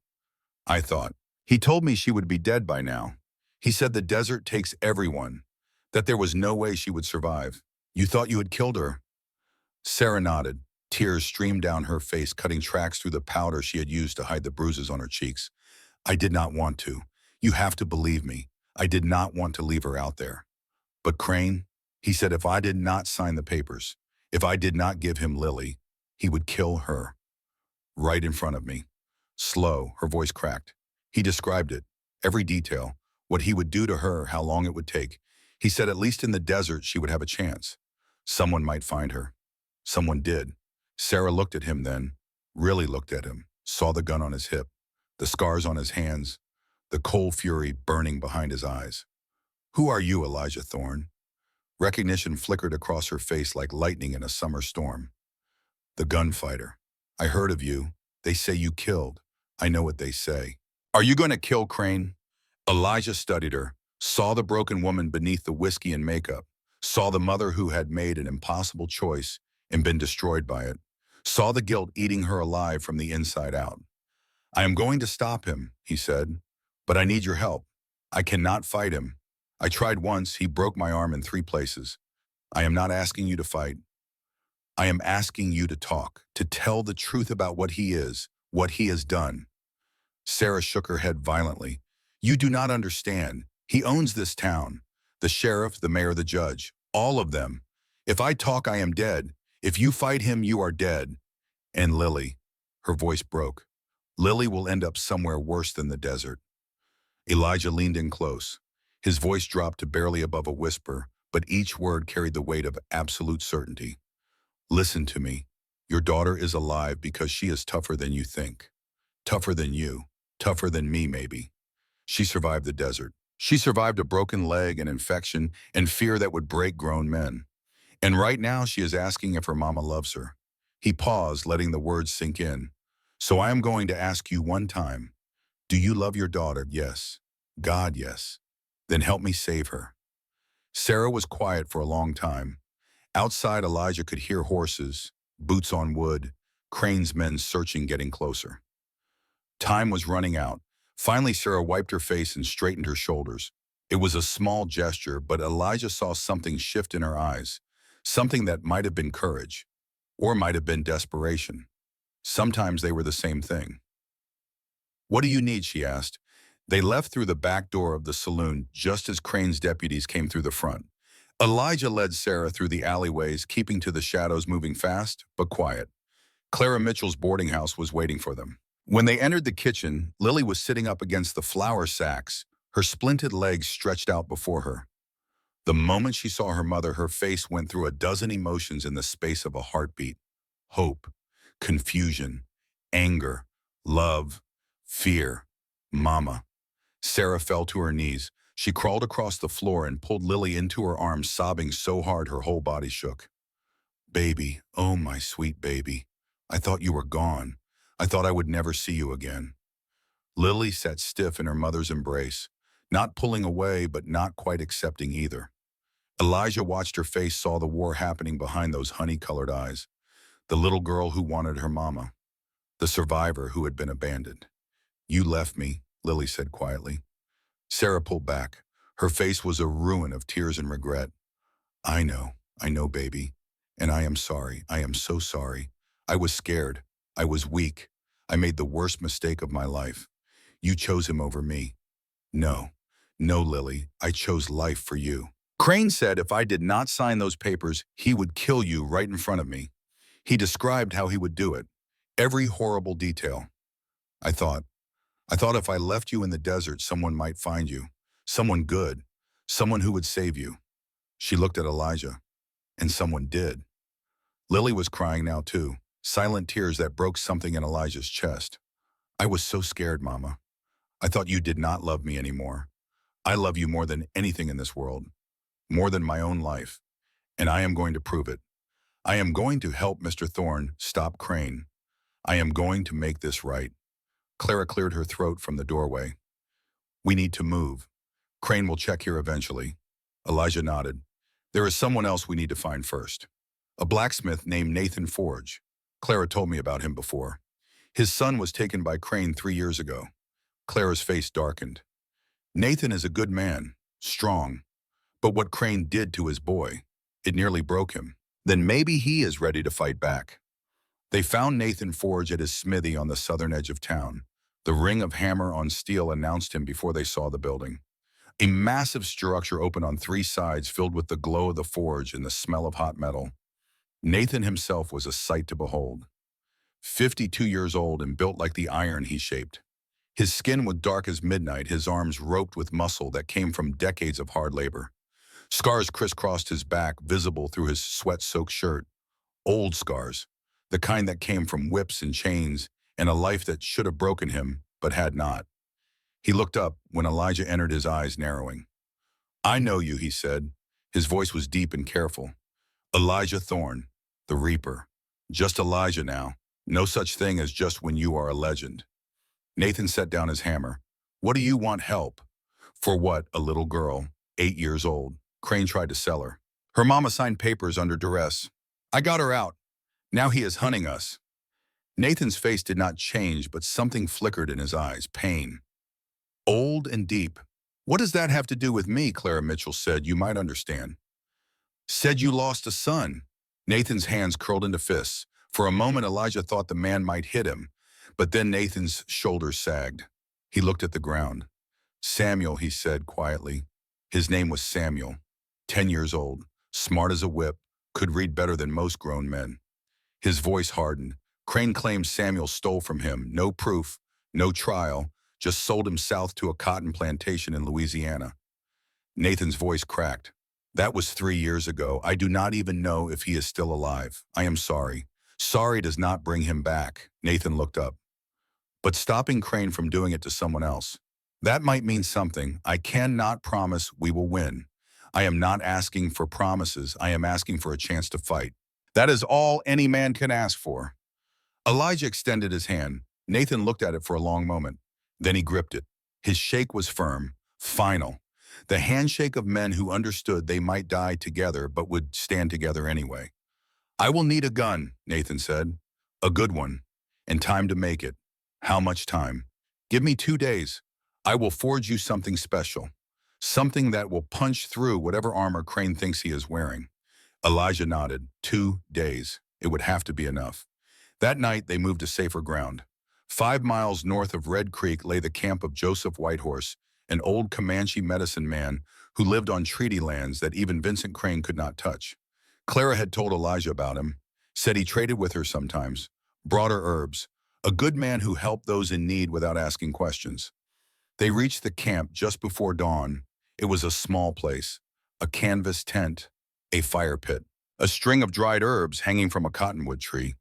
I thought, he told me she would be dead by now. He said the desert takes everyone, that there was no way she would survive. You thought you had killed her? Sarah nodded. Tears streamed down her face, cutting tracks through the powder she had used to hide the bruises on her cheeks. I did not want to. You have to believe me. I did not want to leave her out there. But Crane, he said if I did not sign the papers, if I did not give him Lily, he would kill her. Right in front of me. Slow, her voice cracked. He described it, every detail, what he would do to her, how long it would take. He said at least in the desert she would have a chance. Someone might find her. Someone did. Sarah looked at him then, really looked at him, saw the gun on his hip, the scars on his hands, the cold fury burning behind his eyes. Who are you, Elijah Thorne? Recognition flickered across her face like lightning in a summer storm. The gunfighter. I heard of you. They say you killed. I know what they say. Are you going to kill Crane? Elijah studied her, saw the broken woman beneath the whiskey and makeup, saw the mother who had made an impossible choice and been destroyed by it, saw the guilt eating her alive from the inside out. I am going to stop him, he said, but I need your help. I cannot fight him. I tried once, he broke my arm in 3 places. I am not asking you to fight. I am asking you to talk, to tell the truth about what he is, what he has done. Sarah shook her head violently. You do not understand. He owns this town. The sheriff, the mayor, the judge, all of them. If I talk, I am dead. If you fight him, you are dead. And Lily, her voice broke. Lily will end up somewhere worse than the desert. Elijah leaned in close. His voice dropped to barely above a whisper, but each word carried the weight of absolute certainty. Listen to me. Your daughter is alive because she is tougher than you think. Tougher than you. Tougher than me, maybe. She survived the desert. She survived a broken leg, an infection, and fear that would break grown men. And right now she is asking if her mama loves her. He paused, letting the words sink in. So I am going to ask you one time. Do you love your daughter? Yes. God, yes. Then help me save her. Sarah was quiet for a long time. Outside, Elijah could hear horses, boots on wood, Crane's men searching, getting closer. Time was running out. Finally, Sarah wiped her face and straightened her shoulders. It was a small gesture, but Elijah saw something shift in her eyes, something that might have been courage, or might have been desperation. Sometimes they were the same thing. What do you need? She asked. They left through the back door of the saloon just as Crane's deputies came through the front. Elijah led Sarah through the alleyways, keeping to the shadows, moving fast but quiet. Clara Mitchell's boarding house was waiting for them. When they entered the kitchen, Lily was sitting up against the flour sacks, her splinted legs stretched out before her. The moment she saw her mother, her face went through a dozen emotions in the space of a heartbeat. Hope, confusion, anger, love, fear. Mama. Sarah fell to her knees. She crawled across the floor and pulled Lily into her arms, sobbing so hard her whole body shook. Baby, oh my sweet baby. I thought you were gone. I thought I would never see you again. Lily sat stiff in her mother's embrace, not pulling away but not quite accepting either. Elijah watched her face, saw the war happening behind those honey-colored eyes. The little girl who wanted her mama. The survivor who had been abandoned. You left me, Lily said quietly. Sarah pulled back. Her face was a ruin of tears and regret. I know, baby. And I am sorry. I am so sorry. I was scared. I was weak. I made the worst mistake of my life. You chose him over me. No, no, Lily, I chose life for you. Crane said if I did not sign those papers, he would kill you right in front of me. He described how he would do it. Every horrible detail. I thought, I thought if I left you in the desert, someone might find you. Someone good. Someone who would save you. She looked at Elijah, and someone did. Lily was crying now too, silent tears that broke something in Elijah's chest. I was so scared, Mama. I thought you did not love me anymore. I love you more than anything in this world, more than my own life, and I am going to prove it. I am going to help Mr. Thorne stop Crane. I am going to make this right. Clara cleared her throat from the doorway. We need to move. Crane will check here eventually. Elijah nodded. There is someone else we need to find first. A blacksmith named Nathan Forge. Clara told me about him before. His son was taken by Crane 3 years ago. Clara's face darkened. Nathan is a good man, strong. But what Crane did to his boy, it nearly broke him. Then maybe he is ready to fight back. They found Nathan Forge at his smithy on the southern edge of town. The ring of hammer on steel announced him before they saw the building. A massive structure open on 3 sides filled with the glow of the forge and the smell of hot metal. Nathan himself was a sight to behold. 52 years old and built like the iron he shaped. His skin was dark as midnight, his arms roped with muscle that came from decades of hard labor. Scars crisscrossed his back, visible through his sweat-soaked shirt. Old scars, the kind that came from whips and chains and a life that should have broken him, but had not. He looked up when Elijah entered, his eyes narrowing. I know you, he said. His voice was deep and careful. Elijah Thorne, the Reaper. Just Elijah now. No such thing as just when you are a legend. Nathan set down his hammer. What do you want help? For what, a little girl, 8 years old. Crane tried to sell her. Her mama signed papers under duress. I got her out. Now he is hunting us. Nathan's face did not change, but something flickered in his eyes, pain. Old and deep. What does that have to do with me? Clara Mitchell said. You might understand. Said you lost a son. Nathan's hands curled into fists. For a moment, Elijah thought the man might hit him, but then Nathan's shoulders sagged. He looked at the ground. Samuel, he said quietly. His name was Samuel. 10 years old, smart as a whip, could read better than most grown men. His voice hardened. Crane claimed Samuel stole from him. No proof, no trial, just sold him south to a cotton plantation in Louisiana. Nathan's voice cracked. That was 3 years ago. I do not even know if he is still alive. I am sorry. Sorry does not bring him back. Nathan looked up. But stopping Crane from doing it to someone else, that might mean something. I cannot promise we will win. I am not asking for promises. I am asking for a chance to fight. That is all any man can ask for. Elijah extended his hand. Nathan looked at it for a long moment. Then he gripped it. His shake was firm, final. The handshake of men who understood they might die together but would stand together anyway. I will need a gun, Nathan said. A good one. And time to make it. How much time? Give me 2 days. I will forge you something special. Something that will punch through whatever armor Crane thinks he is wearing. Elijah nodded. 2 days. It would have to be enough. That night, they moved to safer ground. 5 miles north of Red Creek lay the camp of Joseph Whitehorse, an old Comanche medicine man who lived on treaty lands that even Vincent Crane could not touch. Clara had told Elijah about him, said he traded with her sometimes, brought her herbs, a good man who helped those in need without asking questions. They reached the camp just before dawn. It was a small place, a canvas tent, a fire pit, a string of dried herbs hanging from a cottonwood tree.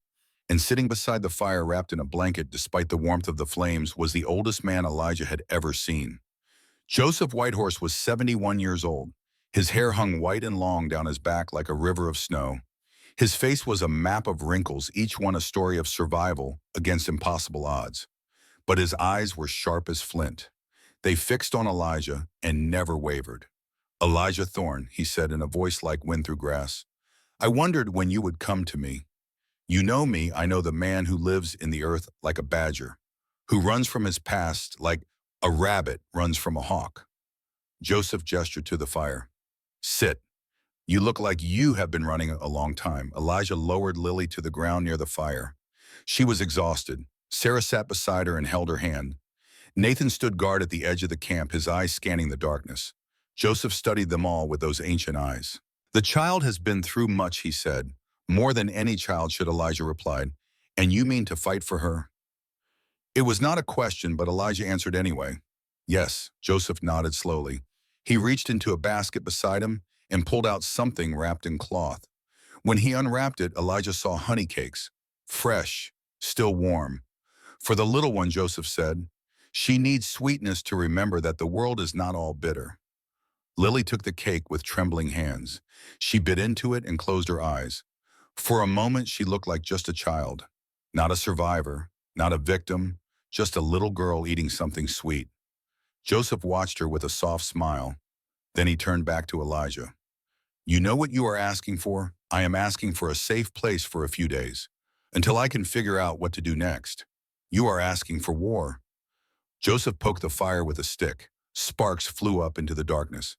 And sitting beside the fire wrapped in a blanket despite the warmth of the flames was the oldest man Elijah had ever seen. Joseph Whitehorse was 71 years old. His hair hung white and long down his back like a river of snow. His face was a map of wrinkles, each one a story of survival against impossible odds. But his eyes were sharp as flint. They fixed on Elijah and never wavered. Elijah Thorne, he said in a voice like wind through grass. I wondered when you would come to me. You know me, I know the man who lives in the earth like a badger, who runs from his past like a rabbit runs from a hawk. Joseph gestured to the fire. Sit. You look like you have been running a long time. Elijah lowered Lily to the ground near the fire. She was exhausted. Sarah sat beside her and held her hand. Nathan stood guard at the edge of the camp, his eyes scanning the darkness. Joseph studied them all with those ancient eyes. The child has been through much, he said. More than any child should, Elijah replied. And you mean to fight for her? It was not a question, but Elijah answered anyway. Yes, Joseph nodded slowly. He reached into a basket beside him and pulled out something wrapped in cloth. When he unwrapped it, Elijah saw honey cakes, fresh, still warm. For the little one, Joseph said, she needs sweetness to remember that the world is not all bitter. Lily took the cake with trembling hands. She bit into it and closed her eyes. For a moment, she looked like just a child. Not a survivor, not a victim, just a little girl eating something sweet. Joseph watched her with a soft smile. Then he turned back to Elijah. You know what you are asking for? I am asking for a safe place for a few days, until I can figure out what to do next. You are asking for war. Joseph poked the fire with a stick. Sparks flew up into the darkness.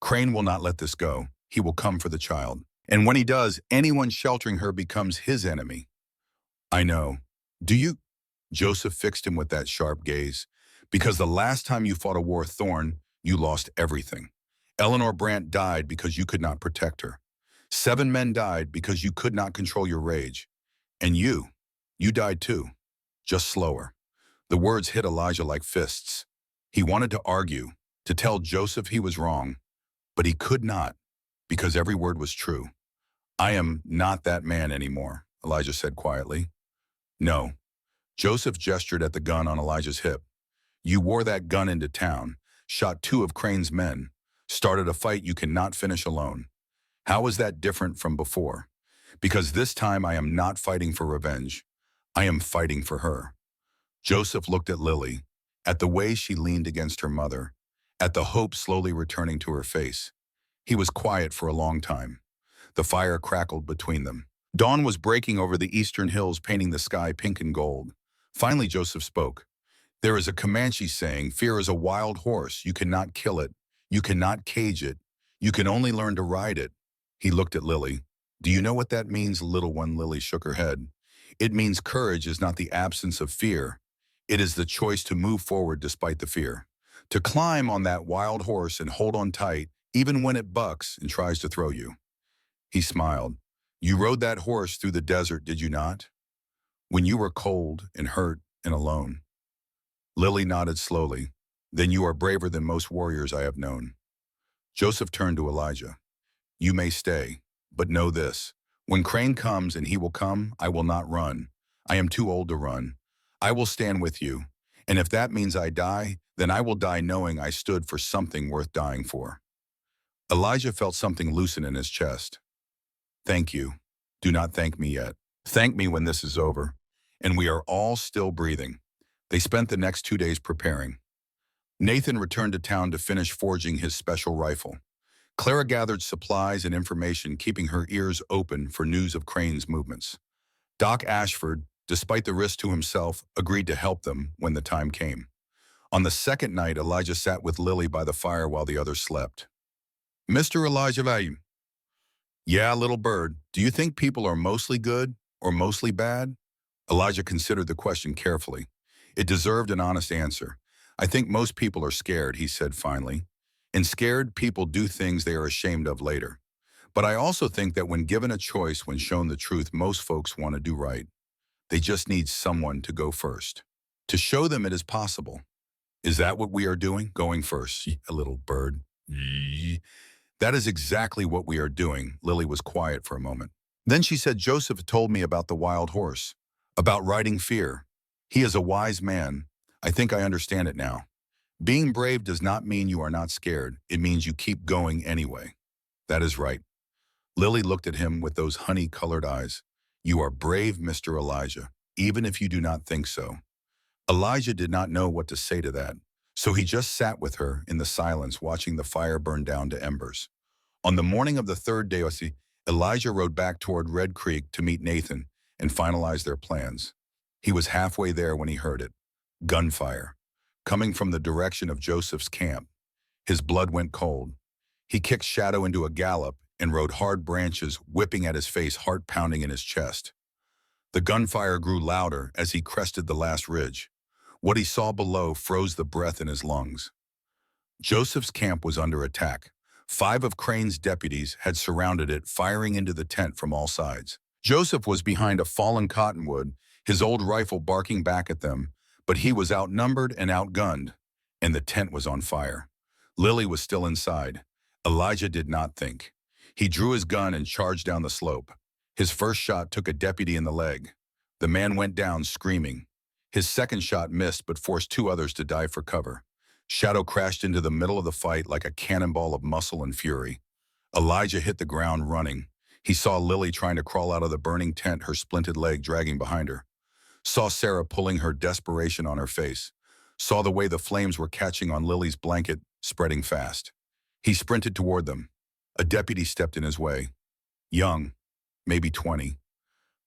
Crane will not let this go. He will come for the child. And when he does, anyone sheltering her becomes his enemy. I know. Do you? Joseph fixed him with that sharp gaze. Because the last time you fought a war, Thorn, you lost everything. Eleanor Brandt died because you could not protect her. 7 men died because you could not control your rage. And you died too, just slower. The words hit Elijah like fists. He wanted to argue, to tell Joseph he was wrong, but he could not, because every word was true. I am not that man anymore, Elijah said quietly. No. Joseph gestured at the gun on Elijah's hip. You wore that gun into town, shot 2 of Crane's men, started a fight you cannot finish alone. How is that different from before? Because this time I am not fighting for revenge. I am fighting for her. Joseph looked at Lily, at the way she leaned against her mother, at the hope slowly returning to her face. He was quiet for a long time. The fire crackled between them. Dawn was breaking over the eastern hills, painting the sky pink and gold. Finally, Joseph spoke. There is a Comanche saying, fear is a wild horse. You cannot kill it. You cannot cage it. You can only learn to ride it. He looked at Lily. Do you know what that means, little one? Lily shook her head. It means courage is not the absence of fear. It is the choice to move forward despite the fear. To climb on that wild horse and hold on tight, even when it bucks and tries to throw you. He smiled. You rode that horse through the desert, did you not? When you were cold and hurt and alone. Lily nodded slowly. Then you are braver than most warriors I have known. Joseph turned to Elijah. You may stay, but know this. When Crane comes, and he will come, I will not run. I am too old to run. I will stand with you. And if that means I die, then I will die knowing I stood for something worth dying for. Elijah felt something loosen in his chest. Thank you. Do not thank me yet. Thank me when this is over. And we are all still breathing. They spent the next 2 days preparing. Nathan returned to town to finish forging his special rifle. Clara gathered supplies and information, keeping her ears open for news of Crane's movements. Doc Ashford, despite the risk to himself, agreed to help them when the time came. On the second night, Elijah sat with Lily by the fire while the others slept. Mr. Elijah Value. Yeah, little bird, do you think people are mostly good or mostly bad? Elijah considered the question carefully. It deserved an honest answer. I think most people are scared, he said finally. And scared people do things they are ashamed of later. But I also think that when given a choice, when shown the truth, most folks want to do right. They just need someone to go first, to show them it is possible. Is that what we are doing? Going first, a little bird. That is exactly what we are doing. Lily was quiet for a moment. Then she said, Joseph told me about the wild horse, about riding fear. He is a wise man. I think I understand it now. Being brave does not mean you are not scared. It means you keep going anyway. That is right. Lily looked at him with those honey-colored eyes. You are brave, Mr. Elijah, even if you do not think so. Elijah did not know what to say to that, so he just sat with her in the silence, watching the fire burn down to embers. On the morning of the 3rd day, Elijah rode back toward Red Creek to meet Nathan and finalize their plans. He was halfway there when he heard it. Gunfire. Coming from the direction of Joseph's camp. His blood went cold. He kicked Shadow into a gallop and rode hard branches, whipping at his face, heart pounding in his chest. The gunfire grew louder as he crested the last ridge. What he saw below froze the breath in his lungs. Joseph's camp was under attack. 5 of Crane's deputies had surrounded it, firing into the tent from all sides. Joseph was behind a fallen cottonwood, his old rifle barking back at them, but he was outnumbered and outgunned, and the tent was on fire. Lily was still inside. Elijah did not think. He drew his gun and charged down the slope. His first shot took a deputy in the leg. The man went down screaming. His second shot missed but forced 2 others to dive for cover. Shadow crashed into the middle of the fight like a cannonball of muscle and fury. Elijah hit the ground running. He saw Lily trying to crawl out of the burning tent, her splinted leg dragging behind her. Saw Sarah pulling her desperation on her face. Saw the way the flames were catching on Lily's blanket, spreading fast. He sprinted toward them. A deputy stepped in his way. Young, maybe 20.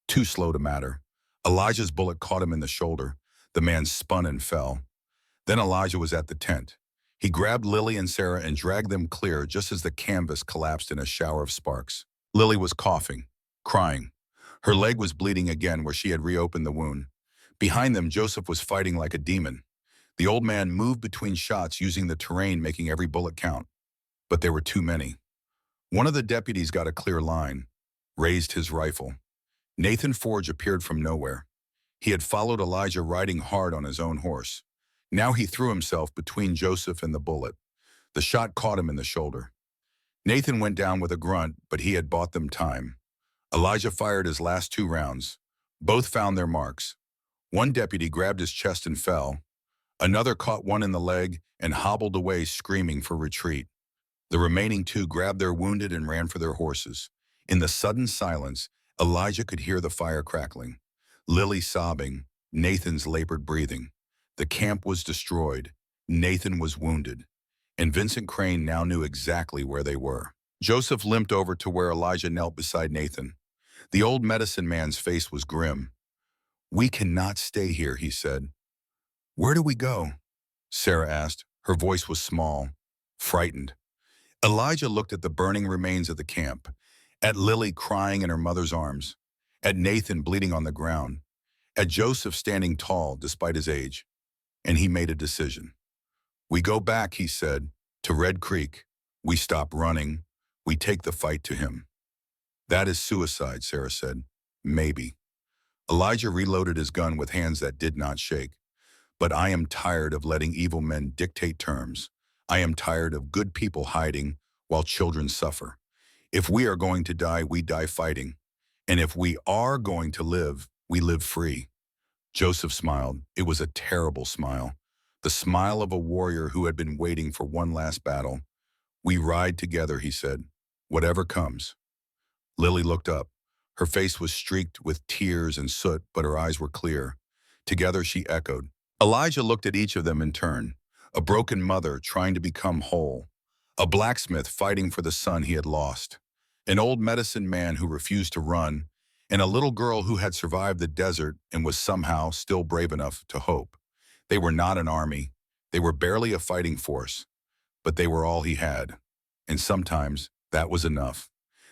Too slow to matter. Elijah's bullet caught him in the shoulder. The man spun and fell. Then Elijah was at the tent. He grabbed Lily and Sarah and dragged them clear just as the canvas collapsed in a shower of sparks. Lily was coughing, crying. Her leg was bleeding again where she had reopened the wound. Behind them, Joseph was fighting like a demon. The old man moved between shots using the terrain, making every bullet count. But there were too many. One of the deputies got a clear line, raised his rifle. Nathan Forge appeared from nowhere. He had followed Elijah riding hard on his own horse. Now he threw himself between Joseph and the bullet. The shot caught him in the shoulder. Nathan went down with a grunt, but he had bought them time. Elijah fired his last 2 rounds. Both found their marks. One deputy grabbed his chest and fell. Another caught one in the leg and hobbled away screaming for retreat. The remaining 2 grabbed their wounded and ran for their horses. In the sudden silence, Elijah could hear the fire crackling. Lily sobbing, Nathan's labored breathing. The camp was destroyed. Nathan was wounded. And Vincent Crane now knew exactly where they were. Joseph limped over to where Elijah knelt beside Nathan. The old medicine man's face was grim. "We cannot stay here," he said. "Where do we go?" Sarah asked. Her voice was small, frightened. Elijah looked at the burning remains of the camp, at Lily crying in her mother's arms, at Nathan bleeding on the ground, at Joseph standing tall despite his age. And he made a decision. "We go back," he said, "to Red Creek. We stop running. We take the fight to him." "That is suicide," Sarah said. "Maybe." Elijah reloaded his gun with hands that did not shake. "But I am tired of letting evil men dictate terms. I am tired of good people hiding while children suffer. If we are going to die, we die fighting. And if we are going to live, we live free." Joseph smiled. It was a terrible smile. The smile of a warrior who had been waiting for one last battle. "We ride together," he said. "Whatever comes." Lily looked up. Her face was streaked with tears and soot, but her eyes were clear. Together she echoed. Elijah looked at each of them in turn. A broken mother trying to become whole. A blacksmith fighting for the son he had lost. An old medicine man who refused to run, and a little girl who had survived the desert and was somehow still brave enough to hope. They were not an army. They were barely a fighting force, but they were all he had. And sometimes that was enough.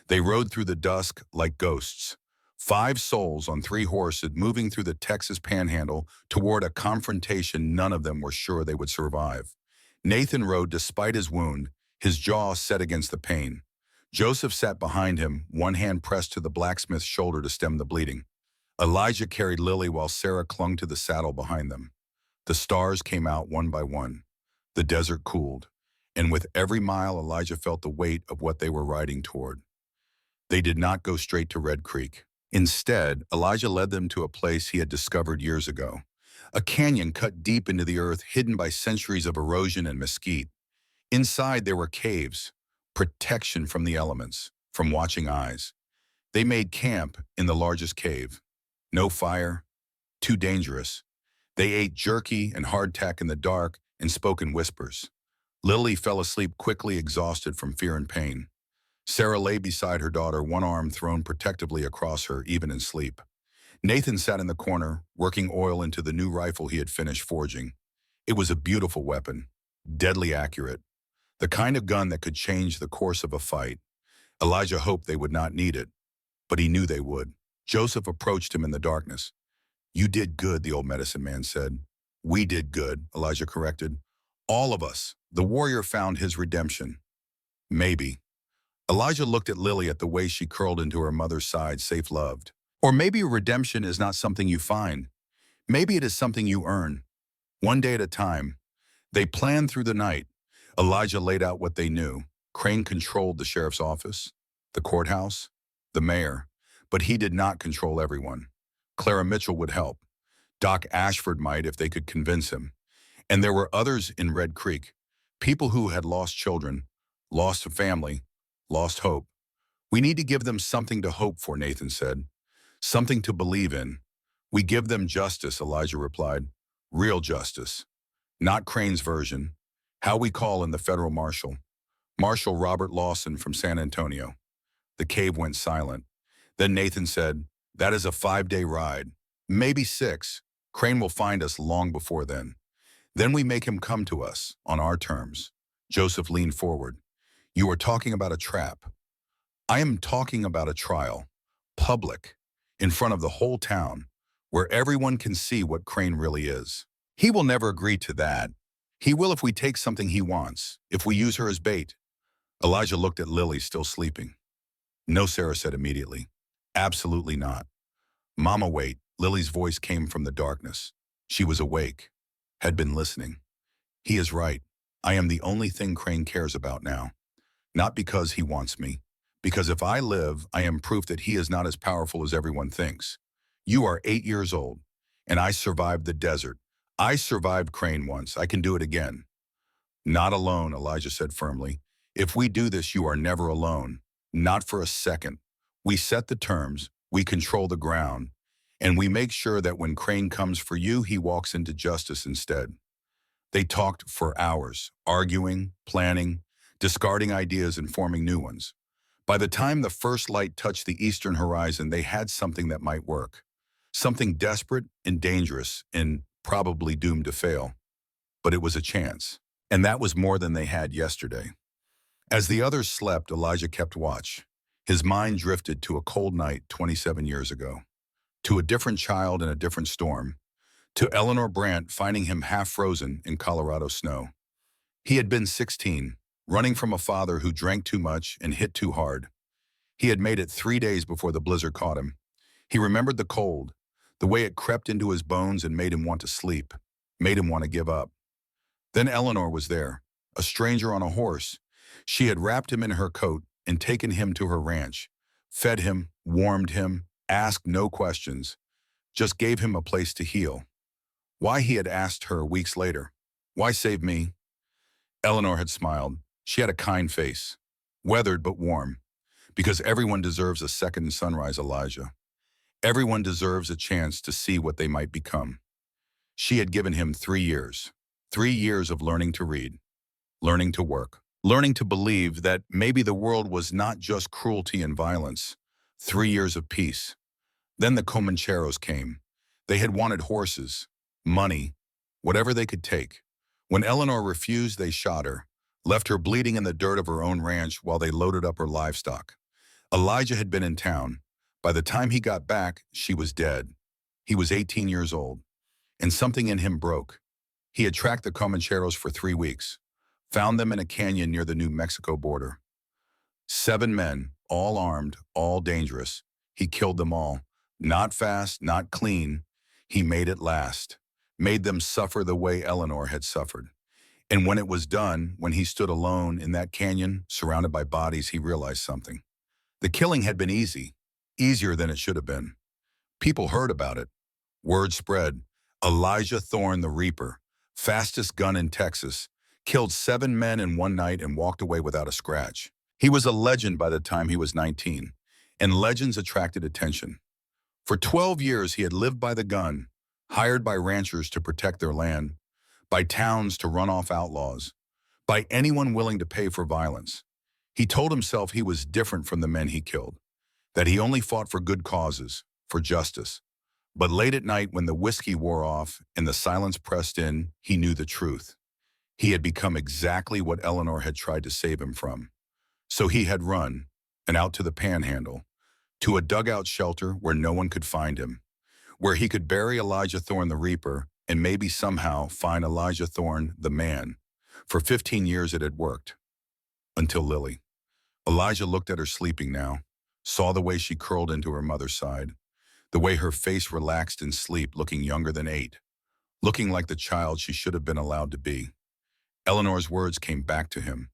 They rode through the dusk like ghosts. 5 souls on 3 horses moving through the Texas panhandle toward a confrontation none of them were sure they would survive. Nathan rode despite his wound, his jaw set against the pain. Joseph sat behind him, one hand pressed to the blacksmith's shoulder to stem the bleeding. Elijah carried Lily while Sarah clung to the saddle behind them. The stars came out one by one. The desert cooled, and with every mile Elijah felt the weight of what they were riding toward. They did not go straight to Red Creek. Instead, Elijah led them to a place he had discovered years ago. A canyon cut deep into the earth, hidden by centuries of erosion and mesquite. Inside there were caves, protection from the elements, from watching eyes. They made camp in the largest cave. No fire, too dangerous. They ate jerky and hardtack in the dark and spoke in whispers. Lily fell asleep quickly, exhausted from fear and pain. Sarah lay beside her daughter, one arm thrown protectively across her, even in sleep. Nathan sat in the corner, working oil into the new rifle he had finished forging. It was a beautiful weapon, deadly accurate, the kind of gun that could change the course of a fight. Elijah hoped they would not need it, but he knew they would. Joseph approached him in the darkness. You did good, the old medicine man said. We did good, Elijah corrected. All of us. The warrior found his redemption. Maybe. Elijah looked at Lily at the way she curled into her mother's side, safe loved. Or maybe redemption is not something you find. Maybe it is something you earn. One day at a time. They planned through the night. Elijah laid out what they knew. Crane controlled the sheriff's office, the courthouse, the mayor, but he did not control everyone. Clara Mitchell would help. Doc Ashford might if they could convince him. And there were others in Red Creek, people who had lost children, lost a family, lost hope. We need to give them something to hope for, Nathan said. Something to believe in. We give them justice, Elijah replied. Real justice. Not Crane's version. How we call in the federal marshal. Marshal Robert Lawson from San Antonio. The cave went silent. Then Nathan said, that is a 5-day ride. Maybe 6. Crane will find us long before then. Then we make him come to us, on our terms. Joseph leaned forward. You are talking about a trap. I am talking about a trial. Public. In front of the whole town. Where everyone can see what Crane really is. He will never agree to that. He will if we take something he wants, if we use her as bait. Elijah looked at Lily, still sleeping. No, Sarah said immediately. Absolutely not. Mama, wait. Lily's voice came from the darkness. She was awake, had been listening. He is right. I am the only thing Crane cares about now. Not because he wants me. Because if I live, I am proof that he is not as powerful as everyone thinks. You are 8 years old, and I survived the desert. I survived Crane once. I can do it again. Not alone, Elijah said firmly. If we do this, you are never alone. Not for a second. We set the terms, we control the ground, and we make sure that when Crane comes for you, he walks into justice instead. They talked for hours, arguing, planning, discarding ideas and forming new ones. By the time the first light touched the eastern horizon, they had something that might work. Something desperate and dangerous and probably doomed to fail. But it was a chance. And that was more than they had yesterday. As the others slept, Elijah kept watch. His mind drifted to a cold night 27 years ago. To a different child in a different storm. To Eleanor Brandt finding him half frozen in Colorado snow. He had been 16, running from a father who drank too much and hit too hard. He had made it 3 days before the blizzard caught him. He remembered the cold, the way it crept into his bones and made him want to sleep, made him want to give up. Then Eleanor was there, a stranger on a horse. She had wrapped him in her coat and taken him to her ranch, fed him, warmed him, asked no questions, just gave him a place to heal. Why, he had asked her weeks later. Why save me? Eleanor had smiled. She had a kind face, weathered but warm, because everyone deserves a second sunrise, Elijah. Everyone deserves a chance to see what they might become. She had given him 3 years. 3 years of learning to read, learning to work, learning to believe that maybe the world was not just cruelty and violence. 3 years of peace. Then the Comancheros came. They had wanted horses, money, whatever they could take. When Eleanor refused, they shot her, left her bleeding in the dirt of her own ranch while they loaded up her livestock. Elijah had been in town. By the time he got back, she was dead. He was 18 years old, and something in him broke. He had tracked the Comancheros for 3 weeks, found them in a canyon near the New Mexico border. 7 men, all armed, all dangerous. He killed them all. Not fast, not clean. He made it last. Made them suffer the way Eleanor had suffered. And when it was done, when he stood alone in that canyon, surrounded by bodies, he realized something. The killing had been easy, easier than it should have been. People heard about it. Word spread. Elijah Thorne, the Reaper, fastest gun in Texas, killed 7 men in one night and walked away without a scratch. He was a legend by the time he was 19, and legends attracted attention. For 12 years, he had lived by the gun, hired by ranchers to protect their land, by towns to run off outlaws, by anyone willing to pay for violence. He told himself he was different from the men he killed, that he only fought for good causes, for justice. But late at night, when the whiskey wore off and the silence pressed in, he knew the truth. He had become exactly what Eleanor had tried to save him from. So he had run, and out to the panhandle, to a dugout shelter where no one could find him, where he could bury Elijah Thorne the Reaper and maybe somehow find Elijah Thorne the man. For 15 years it had worked. Until Lily. Elijah looked at her sleeping now, saw the way she curled into her mother's side, the way her face relaxed in sleep, looking younger than 8, looking like the child she should have been allowed to be. Eleanor's words came back to him.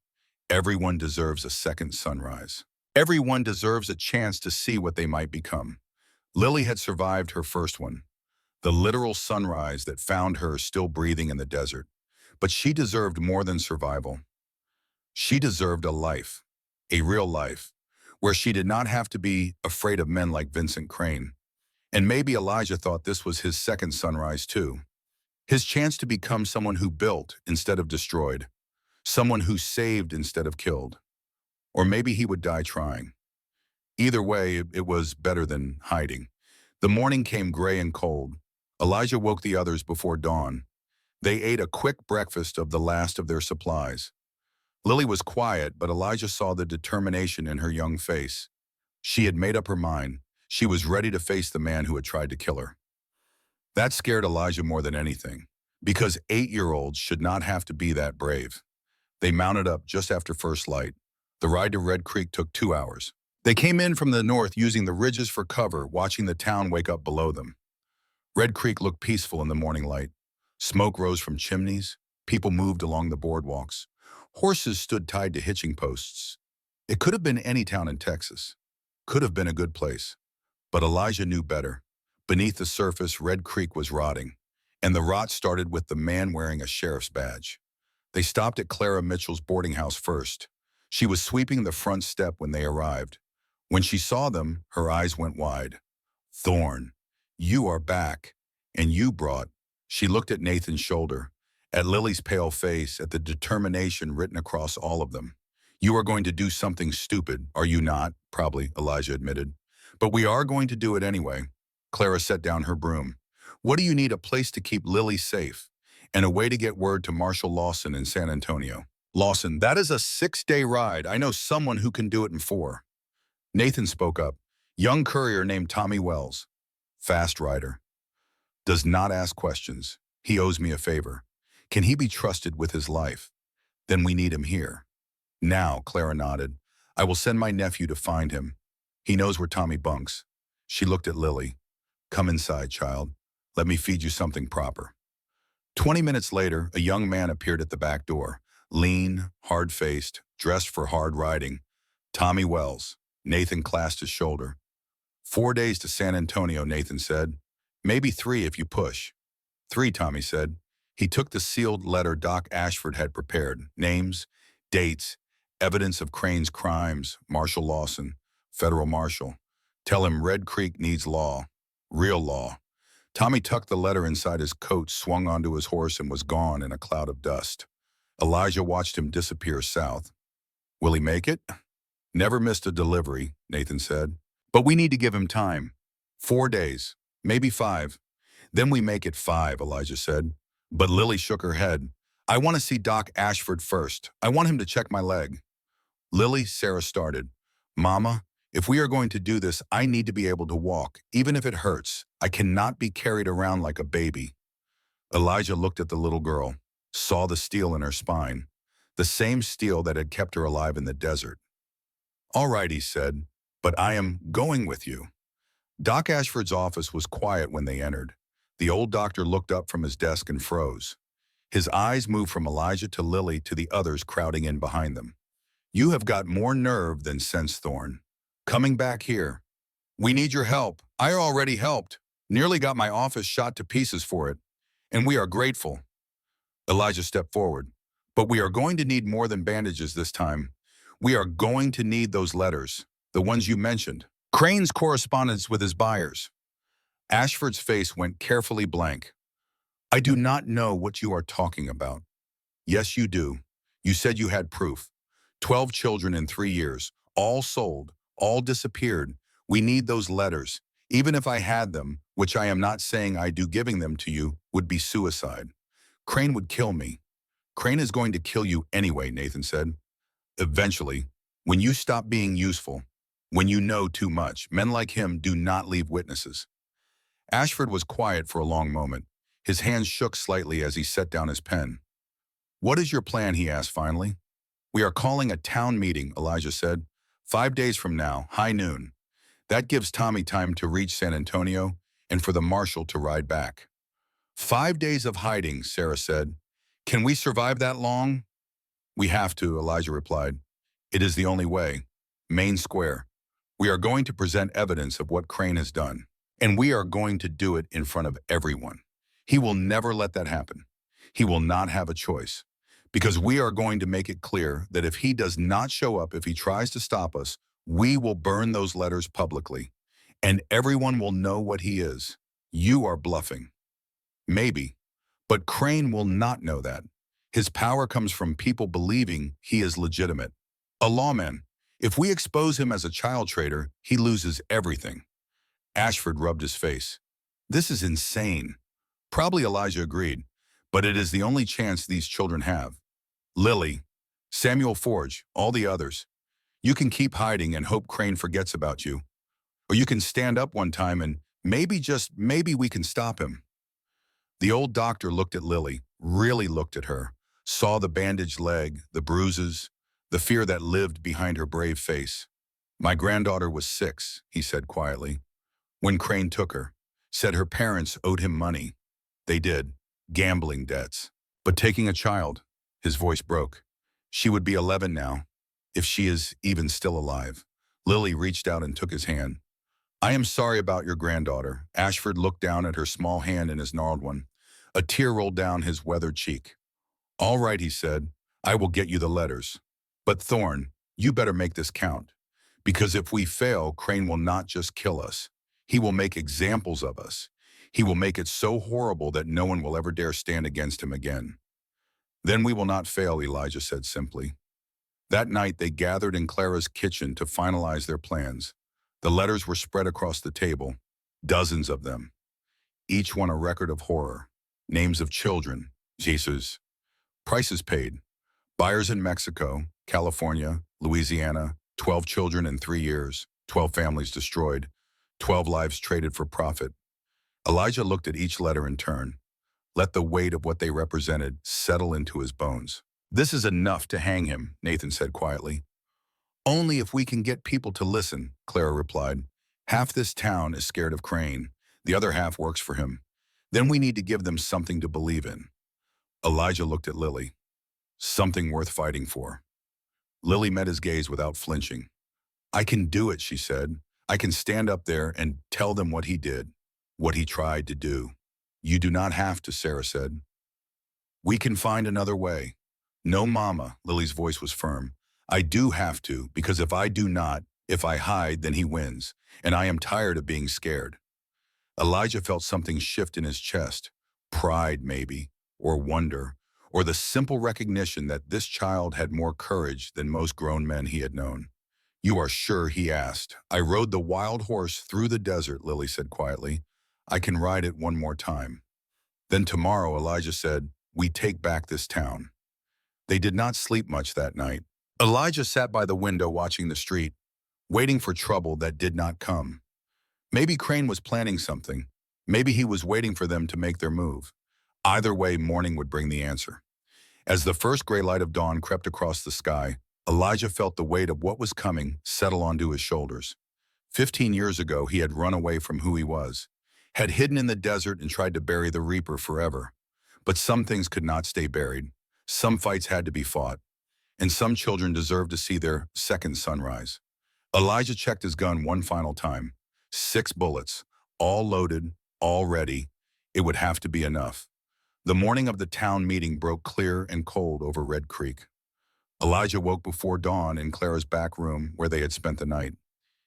Everyone deserves a second sunrise. Everyone deserves a chance to see what they might become. Lily had survived her first one, the literal sunrise that found her still breathing in the desert. But she deserved more than survival. She deserved a life, a real life, where she did not have to be afraid of men like Vincent Crane. And maybe Elijah thought this was his second sunrise too. His chance to become someone who built instead of destroyed, someone who saved instead of killed. Or maybe he would die trying. Either way, it was better than hiding. The morning came gray and cold. Elijah woke the others before dawn. They ate a quick breakfast of the last of their supplies. Lily was quiet, but Elijah saw the determination in her young face. She had made up her mind. She was ready to face the man who had tried to kill her. That scared Elijah more than anything, because 8-year-olds should not have to be that brave. They mounted up just after first light. The ride to Red Creek took 2 hours. They came in from the north using the ridges for cover, watching the town wake up below them. Red Creek looked peaceful in the morning light. Smoke rose from chimneys. People moved along the boardwalks. Horses stood tied to hitching posts. It could have been any town in Texas. Could have been a good place. But Elijah knew better. Beneath the surface, Red Creek was rotting. And the rot started with the man wearing a sheriff's badge. They stopped at Clara Mitchell's boarding house first. She was sweeping the front step when they arrived. When she saw them, her eyes went wide. "Thorne, you are back. And you brought." She looked at Nathan's shoulder, at Lily's pale face, at the determination written across all of them. "You are going to do something stupid, are you not?" "Probably," Elijah admitted. "But we are going to do it anyway." Clara set down her broom. "What do you need? A place to keep Lily safe, and a way to get word to Marshal Lawson in San Antonio." "Lawson, that is a 6-day ride. I know someone who can do it in 4. Nathan spoke up. "Young courier named Tommy Wells. Fast rider. Does not ask questions. He owes me a favor. Can he be trusted with his life? Then we need him here." "Now," Clara nodded. "I will send my nephew to find him. He knows where Tommy bunks." She looked at Lily. "Come inside, child. Let me feed you something proper." 20 minutes later, a young man appeared at the back door. Lean, hard-faced, dressed for hard riding. Tommy Wells. Nathan clasped his shoulder. 4 days to San Antonio, Nathan said. "Maybe 3 if you push." 3, Tommy said. He took the sealed letter Doc Ashford had prepared. Names, dates, evidence of Crane's crimes, Marshal Lawson, federal marshal. Tell him Red Creek needs law. Real law. Tommy tucked the letter inside his coat, swung onto his horse, and was gone in a cloud of dust. Elijah watched him disappear south. "Will he make it?" "Never missed a delivery," Nathan said. "But we need to give him time. 4 days, maybe 5. Then we make it 5, Elijah said. But Lily shook her head. "I want to see Doc Ashford first. I want him to check my leg." "Lily," Sarah started. "Mama, if we are going to do this, I need to be able to walk, even if it hurts. I cannot be carried around like a baby." Elijah looked at the little girl, saw the steel in her spine, the same steel that had kept her alive in the desert. "All right," he said, "but I am going with you." Doc Ashford's office was quiet when they entered. The old doctor looked up from his desk and froze. His eyes moved from Elijah to Lily to the others crowding in behind them. "You have got more nerve than sense, Thorne. Coming back here. We need your help. I already helped. Nearly got my office shot to pieces for it. And we are grateful." Elijah stepped forward. "But we are going to need more than bandages this time. We are going to need those letters, the ones you mentioned. Crane's correspondence with his buyers." Ashford's face went carefully blank. "I do not know what you are talking about." "Yes, you do. You said you had proof. 12 children in 3 years, all sold, all disappeared. We need those letters. Even if I had them, which I am not saying I do, giving them to you would be suicide. Crane would kill me." "Crane is going to kill you anyway," Nathan said. "Eventually, when you stop being useful." When you know too much, men like him do not leave witnesses. Ashford was quiet for a long moment. His hands shook slightly as he set down his pen. "What is your plan?" he asked finally. "We are calling a town meeting," Elijah said. "5 days from now, high noon. That gives Tommy time to reach San Antonio and for the marshal to ride back." "5 days of hiding," Sarah said. "Can we survive that long?" "We have to," Elijah replied. "It is the only way. Main Square. We are going to present evidence of what Crane has done, and we are going to do it in front of everyone. He will never let that happen. He will not have a choice, because we are going to make it clear that if he does not show up, if he tries to stop us, we will burn those letters publicly, and everyone will know what he is. You are bluffing." "Maybe, but Crane will not know that. His power comes from people believing he is legitimate. A lawman. If we expose him as a child trader, he loses everything." Ashford rubbed his face. "This is insane." Probably Elijah agreed, but it is the only chance these children have. "Lily, Samuel Forge, all the others. You can keep hiding and hope Crane forgets about you. Or you can stand up one time and maybe, just maybe, we can stop him." The old doctor looked at Lily, really looked at her, saw the bandaged leg, the bruises, the fear that lived behind her brave face. "My granddaughter was 6, he said quietly, when Crane took her. Said her parents owed him money. They did, gambling debts. But taking a child," his voice broke. "She would be 11 now, if she is even still alive." Lily reached out and took his hand. "I am sorry about your granddaughter." Ashford looked down at her small hand in his gnarled one. A tear rolled down his weathered cheek. "All right," he said. "I will get you the letters. But Thorne, you better make this count. Because if we fail, Crane will not just kill us. He will make examples of us. He will make it so horrible that no one will ever dare stand against him again." "Then we will not fail," Elijah said simply. That night they gathered in Clara's kitchen to finalize their plans. The letters were spread across the table, dozens of them, each one a record of horror. Names of children, Jesus. Prices paid. Buyers in Mexico, California, Louisiana, 12 children in 3 years, 12 families destroyed, 12 lives traded for profit. Elijah looked at each letter in turn, let the weight of what they represented settle into his bones. "This is enough to hang him," Nathan said quietly. "Only if we can get people to listen," Clara replied. "Half this town is scared of Crane. The other half works for him. Then we need to give them something to believe in." Elijah looked at Lily. "Something worth fighting for." Lily met his gaze without flinching. "I can do it," she said. "I can stand up there and tell them what he did, what he tried to do." "You do not have to," Sarah said. "We can find another way." "No, Mama," Lily's voice was firm. "I do have to, because if I do not, if I hide, then he wins, and I am tired of being scared." Elijah felt something shift in his chest. Pride, maybe, or wonder, or the simple recognition that this child had more courage than most grown men he had known. "You are sure?" he asked. "I rode the wild horse through the desert," Lily said quietly. "I can ride it one more time." "Then tomorrow," Elijah said, "we take back this town." They did not sleep much that night. Elijah sat by the window watching the street, waiting for trouble that did not come. Maybe Crane was planning something. Maybe he was waiting for them to make their move. Either way, morning would bring the answer. As the first gray light of dawn crept across the sky, Elijah felt the weight of what was coming settle onto his shoulders. 15 years ago, he had run away from who he was, had hidden in the desert and tried to bury the Reaper forever. But some things could not stay buried. Some fights had to be fought, and some children deserved to see their second sunrise. Elijah checked his gun one final time. 6 bullets, all loaded, all ready. It would have to be enough. The morning of the town meeting broke clear and cold over Red Creek. Elijah woke before dawn in Clara's back room where they had spent the night.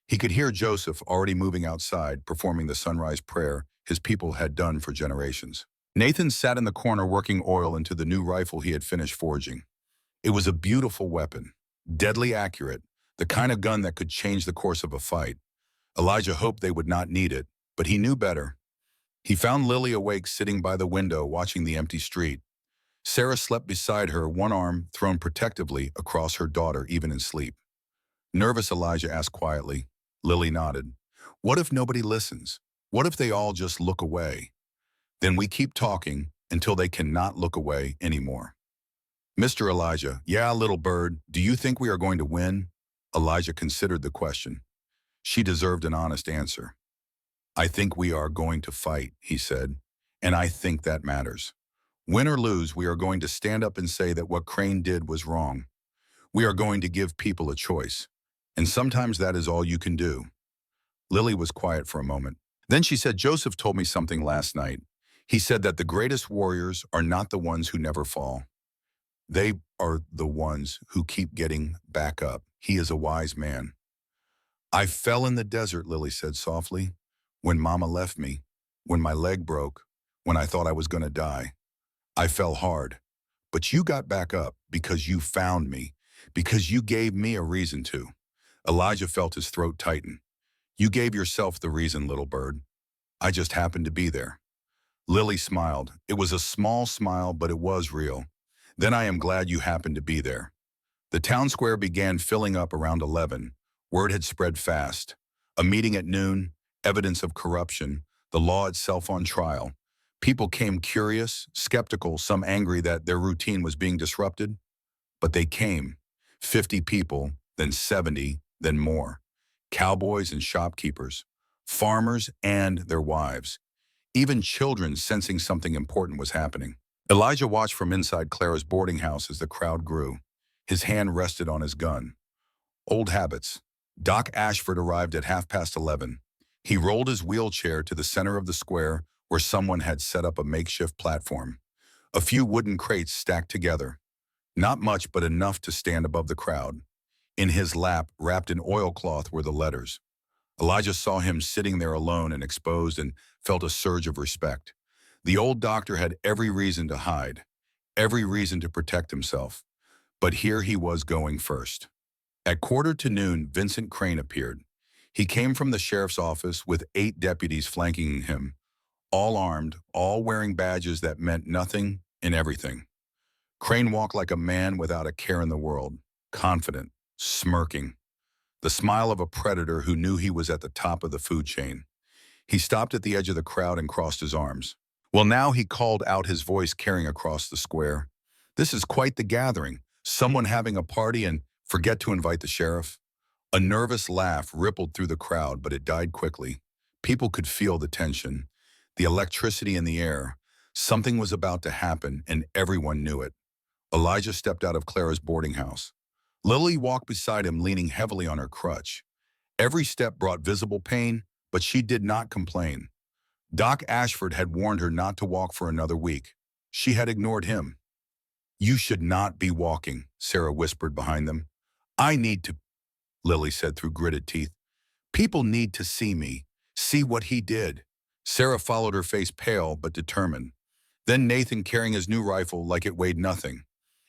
He could hear Joseph already moving outside, performing the sunrise prayer his people had done for generations. Nathan sat in the corner working oil into the new rifle he had finished forging. It was a beautiful weapon, deadly accurate, the kind of gun that could change the course of a fight. Elijah hoped they would not need it, but he knew better. He found Lily awake sitting by the window watching the empty street. Sarah slept beside her, one arm thrown protectively across her daughter even in sleep. Nervous Elijah asked quietly. Lily nodded. What if nobody listens? What if they all just look away? Then we keep talking until they cannot look away anymore. Mr. Elijah, yeah, little bird, do you think we are going to win? Elijah considered the question. She deserved an honest answer. I think we are going to fight, he said, and I think that matters. Win or lose, we are going to stand up and say that what Crane did was wrong. We are going to give people a choice. And sometimes that is all you can do. Lily was quiet for a moment. Then she said, Joseph told me something last night. He said that the greatest warriors are not the ones who never fall. They are the ones who keep getting back up. He is a wise man. I fell in the desert, Lily said softly, when Mama left me, when my leg broke, when I thought I was going to die. I fell hard. But you got back up because you found me, because you gave me a reason to. Elijah felt his throat tighten. You gave yourself the reason, little bird. I just happened to be there. Lily smiled. It was a small smile, but it was real. Then I am glad you happened to be there. The town square began filling up around 11. Word had spread fast. A meeting at noon, evidence of corruption, the law itself on trial. People came curious, skeptical, some angry that their routine was being disrupted. But they came. 50 people, then 70, then more. Cowboys and shopkeepers, farmers and their wives. Even children sensing something important was happening. Elijah watched from inside Clara's boarding house as the crowd grew. His hand rested on his gun. Old habits. Doc Ashford arrived at 11:30. He rolled his wheelchair to the center of the square where someone had set up a makeshift platform. A few wooden crates stacked together. Not much, but enough to stand above the crowd. In his lap, wrapped in oilcloth, were the letters. Elijah saw him sitting there alone and exposed and felt a surge of respect. The old doctor had every reason to hide, every reason to protect himself. But here he was going first. At 12:45, Vincent Crane appeared. He came from the sheriff's office with 8 deputies flanking him, all armed, all wearing badges that meant nothing and everything. Crane walked like a man without a care in the world, confident, smirking, the smile of a predator who knew he was at the top of the food chain. He stopped at the edge of the crowd and crossed his arms. Well, now he called out, his voice carrying across the square. This is quite the gathering. Someone having a party and forget to invite the sheriff? A nervous laugh rippled through the crowd, but it died quickly. People could feel the tension, the electricity in the air. Something was about to happen, and everyone knew it. Elijah stepped out of Clara's boarding house. Lily walked beside him, leaning heavily on her crutch. Every step brought visible pain, but she did not complain. Doc Ashford had warned her not to walk for another week. She had ignored him. You should not be walking, Sarah whispered behind them. I need to, Lily said through gritted teeth. People need to see me, see what he did. Sarah followed, her face pale but determined. Then Nathan carrying his new rifle like it weighed nothing.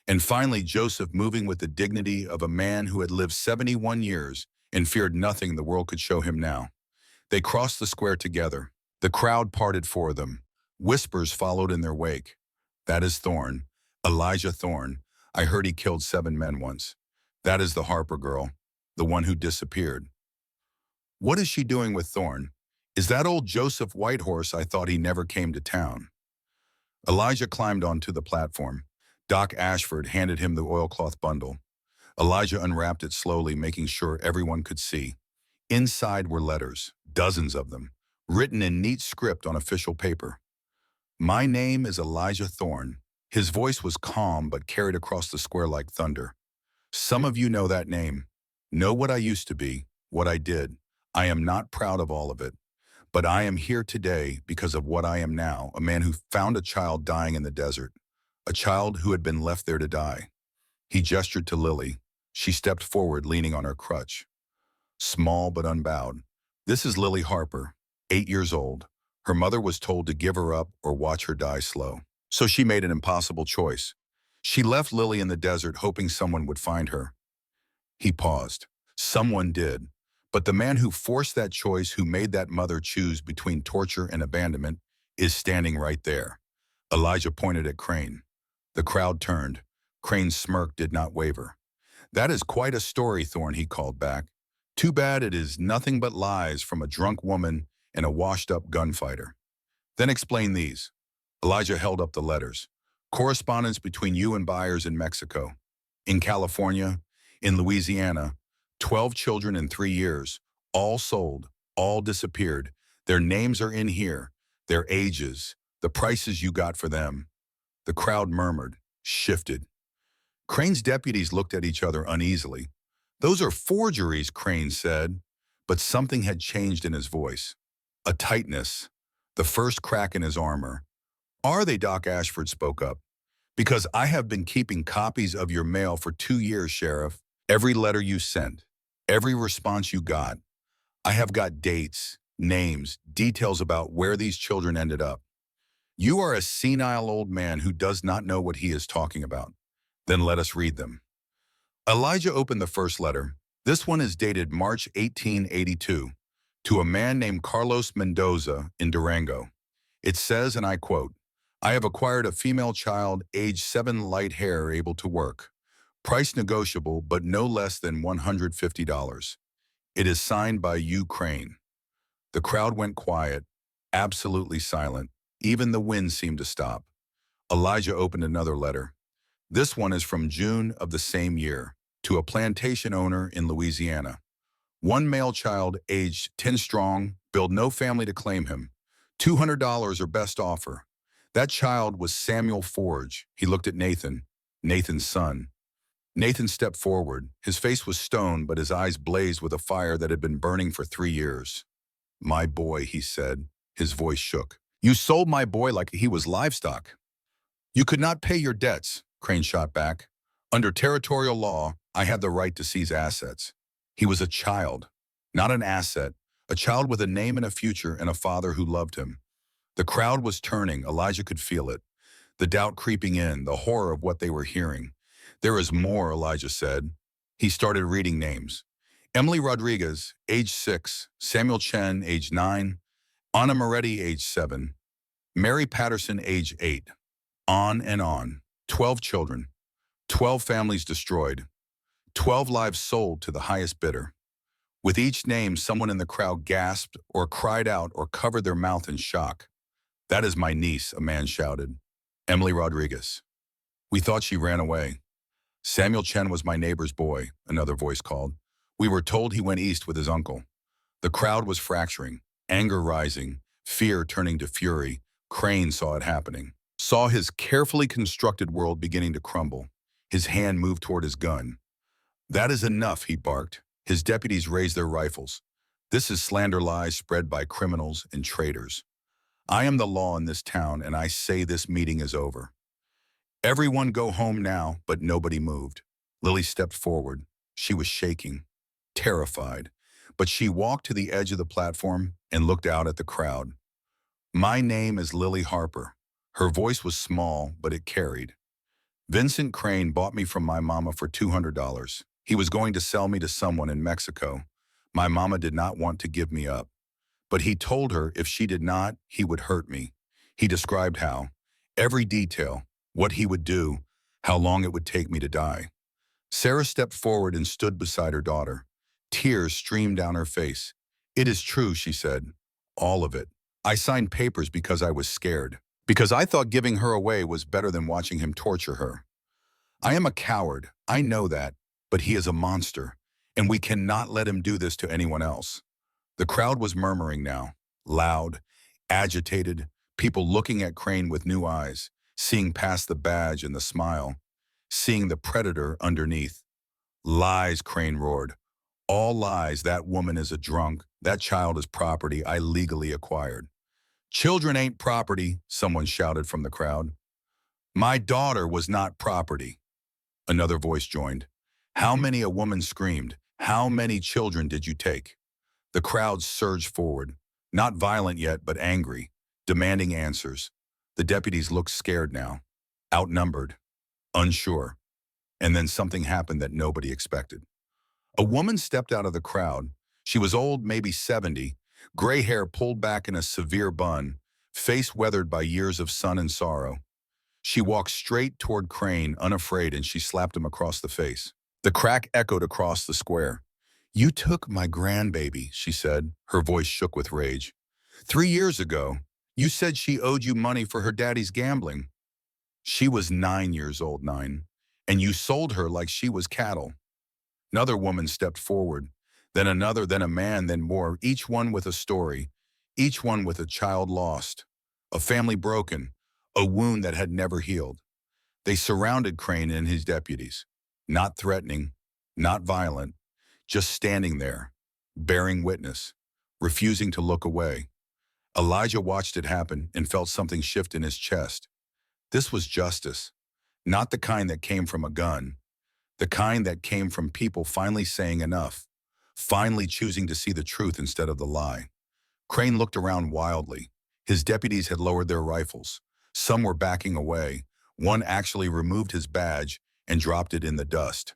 And finally Joseph moving with the dignity of a man who had lived 71 years and feared nothing the world could show him now. They crossed the square together. The crowd parted for them. Whispers followed in their wake. That is Thorne, Elijah Thorne. I heard he killed 7 men once. That is the Harper girl, the one who disappeared. What is she doing with Thorne? Is that old Joseph Whitehorse? I thought he never came to town. Elijah climbed onto the platform. Doc Ashford handed him the oilcloth bundle. Elijah unwrapped it slowly, making sure everyone could see. Inside were letters, dozens of them, written in neat script on official paper. My name is Elijah Thorne. His voice was calm but carried across the square like thunder. Some of you know that name, know what I used to be, what I did. I am not proud of all of it, but I am here today because of what I am now, a man who found a child dying in the desert, a child who had been left there to die. He gestured to Lily. She stepped forward, leaning on her crutch. Small but unbowed. This is Lily Harper, 8 years old. Her mother was told to give her up or watch her die slow. So she made an impossible choice. She left Lily in the desert, hoping someone would find her. He paused. Someone did. But the man who forced that choice, who made that mother choose between torture and abandonment, is standing right there. Elijah pointed at Crane. The crowd turned. Crane's smirk did not waver. That is quite a story, Thorne, he called back. Too bad it is nothing but lies from a drunk woman and a washed-up gunfighter. Then explain these. Elijah held up the letters. Correspondence between you and buyers in Mexico. In California, in Louisiana, 12 children in 3 years, all sold, all disappeared. Their names are in here, their ages, the prices you got for them. The crowd murmured, shifted. Crane's deputies looked at each other uneasily. Those are forgeries, Crane said, but something had changed in his voice. A tightness, the first crack in his armor. Are they, Doc Ashford spoke up. Because I have been keeping copies of your mail for 2 years, Sheriff. Every letter you sent, every response you got. I have got dates, names, details about where these children ended up. You are a senile old man who does not know what he is talking about. Then let us read them. Elijah opened the first letter. This one is dated March 1882 to a man named Carlos Mendoza in Durango. It says, and I quote, I have acquired a female child, age 7, light hair, able to work. Price negotiable, but no less than $150. It is signed by you, Crane. The crowd went quiet, absolutely silent. Even the wind seemed to stop. Elijah opened another letter. This one is from June of the same year, to a plantation owner in Louisiana. One male child, aged 10 strong, billed no family to claim him. $200 or best offer. That child was Samuel Forge. He looked at Nathan, Nathan's son. Nathan stepped forward. His face was stone, but his eyes blazed with a fire that had been burning for 3 years. My boy, he said. His voice shook. You sold my boy like he was livestock. You could not pay your debts, Crane shot back. Under territorial law, I had the right to seize assets. He was a child, not an asset, a child with a name and a future and a father who loved him. The crowd was turning. Elijah could feel it. The doubt creeping in, the horror of what they were hearing. There is more, Elijah said. He started reading names. Emily Rodriguez, age 6, Samuel Chen, age 9, Anna Moretti, age 7, Mary Patterson, age 8. On and on. 12 children, 12 families destroyed, 12 lives sold to the highest bidder. With each name, someone in the crowd gasped or cried out or covered their mouth in shock. That is my niece, a man shouted. Emily Rodriguez. We thought she ran away. Samuel Chen was my neighbor's boy, another voice called. We were told he went east with his uncle. The crowd was fracturing, anger rising, fear turning to fury. Crane saw it happening, saw his carefully constructed world beginning to crumble. His hand moved toward his gun. That is enough, he barked. His deputies raised their rifles. This is slander lies spread by criminals and traitors. I am the law in this town, and I say this meeting is over. Everyone go home now, but nobody moved. Lily stepped forward. She was shaking, terrified, but she walked to the edge of the platform and looked out at the crowd. My name is Lily Harper. Her voice was small, but it carried. Vincent Crane bought me from my mama for $200. He was going to sell me to someone in Mexico. My mama did not want to give me up. But he told her if she did not, he would hurt me. He described how. Every detail. What he would do. How long it would take me to die. Sarah stepped forward and stood beside her daughter. Tears streamed down her face. It is true, she said. All of it. I signed papers because I was scared. Because I thought giving her away was better than watching him torture her. I am a coward. I know that. But he is a monster. And we cannot let him do this to anyone else. The crowd was murmuring now, loud, agitated, people looking at Crane with new eyes, seeing past the badge and the smile, seeing the predator underneath. Lies, Crane roared. All lies. That woman is a drunk. That child is property I legally acquired. Children ain't property, someone shouted from the crowd. My daughter was not property. Another voice joined. How many, a woman screamed. How many children did you take? The crowd surged forward, not violent yet, but angry, demanding answers. The deputies looked scared now, outnumbered, unsure. And then something happened that nobody expected. A woman stepped out of the crowd. She was old, maybe 70, gray hair pulled back in a severe bun, face weathered by years of sun and sorrow. She walked straight toward Crane, unafraid, and she slapped him across the face. The crack echoed across the square. "You took my grandbaby," she said. Her voice shook with rage. "3 years ago, you said she owed you money for her daddy's gambling. She was 9 years old, 9, and you sold her like she was cattle." Another woman stepped forward, then another, then a man, then more, each one with a story, each one with a child lost, a family broken, a wound that had never healed. They surrounded Crane and his deputies, not threatening, not violent, just standing there, bearing witness, refusing to look away. Elijah watched it happen and felt something shift in his chest. This was justice, not the kind that came from a gun, the kind that came from people finally saying enough, finally choosing to see the truth instead of the lie. Crane looked around wildly. His deputies had lowered their rifles. Some were backing away. One actually removed his badge and dropped it in the dust.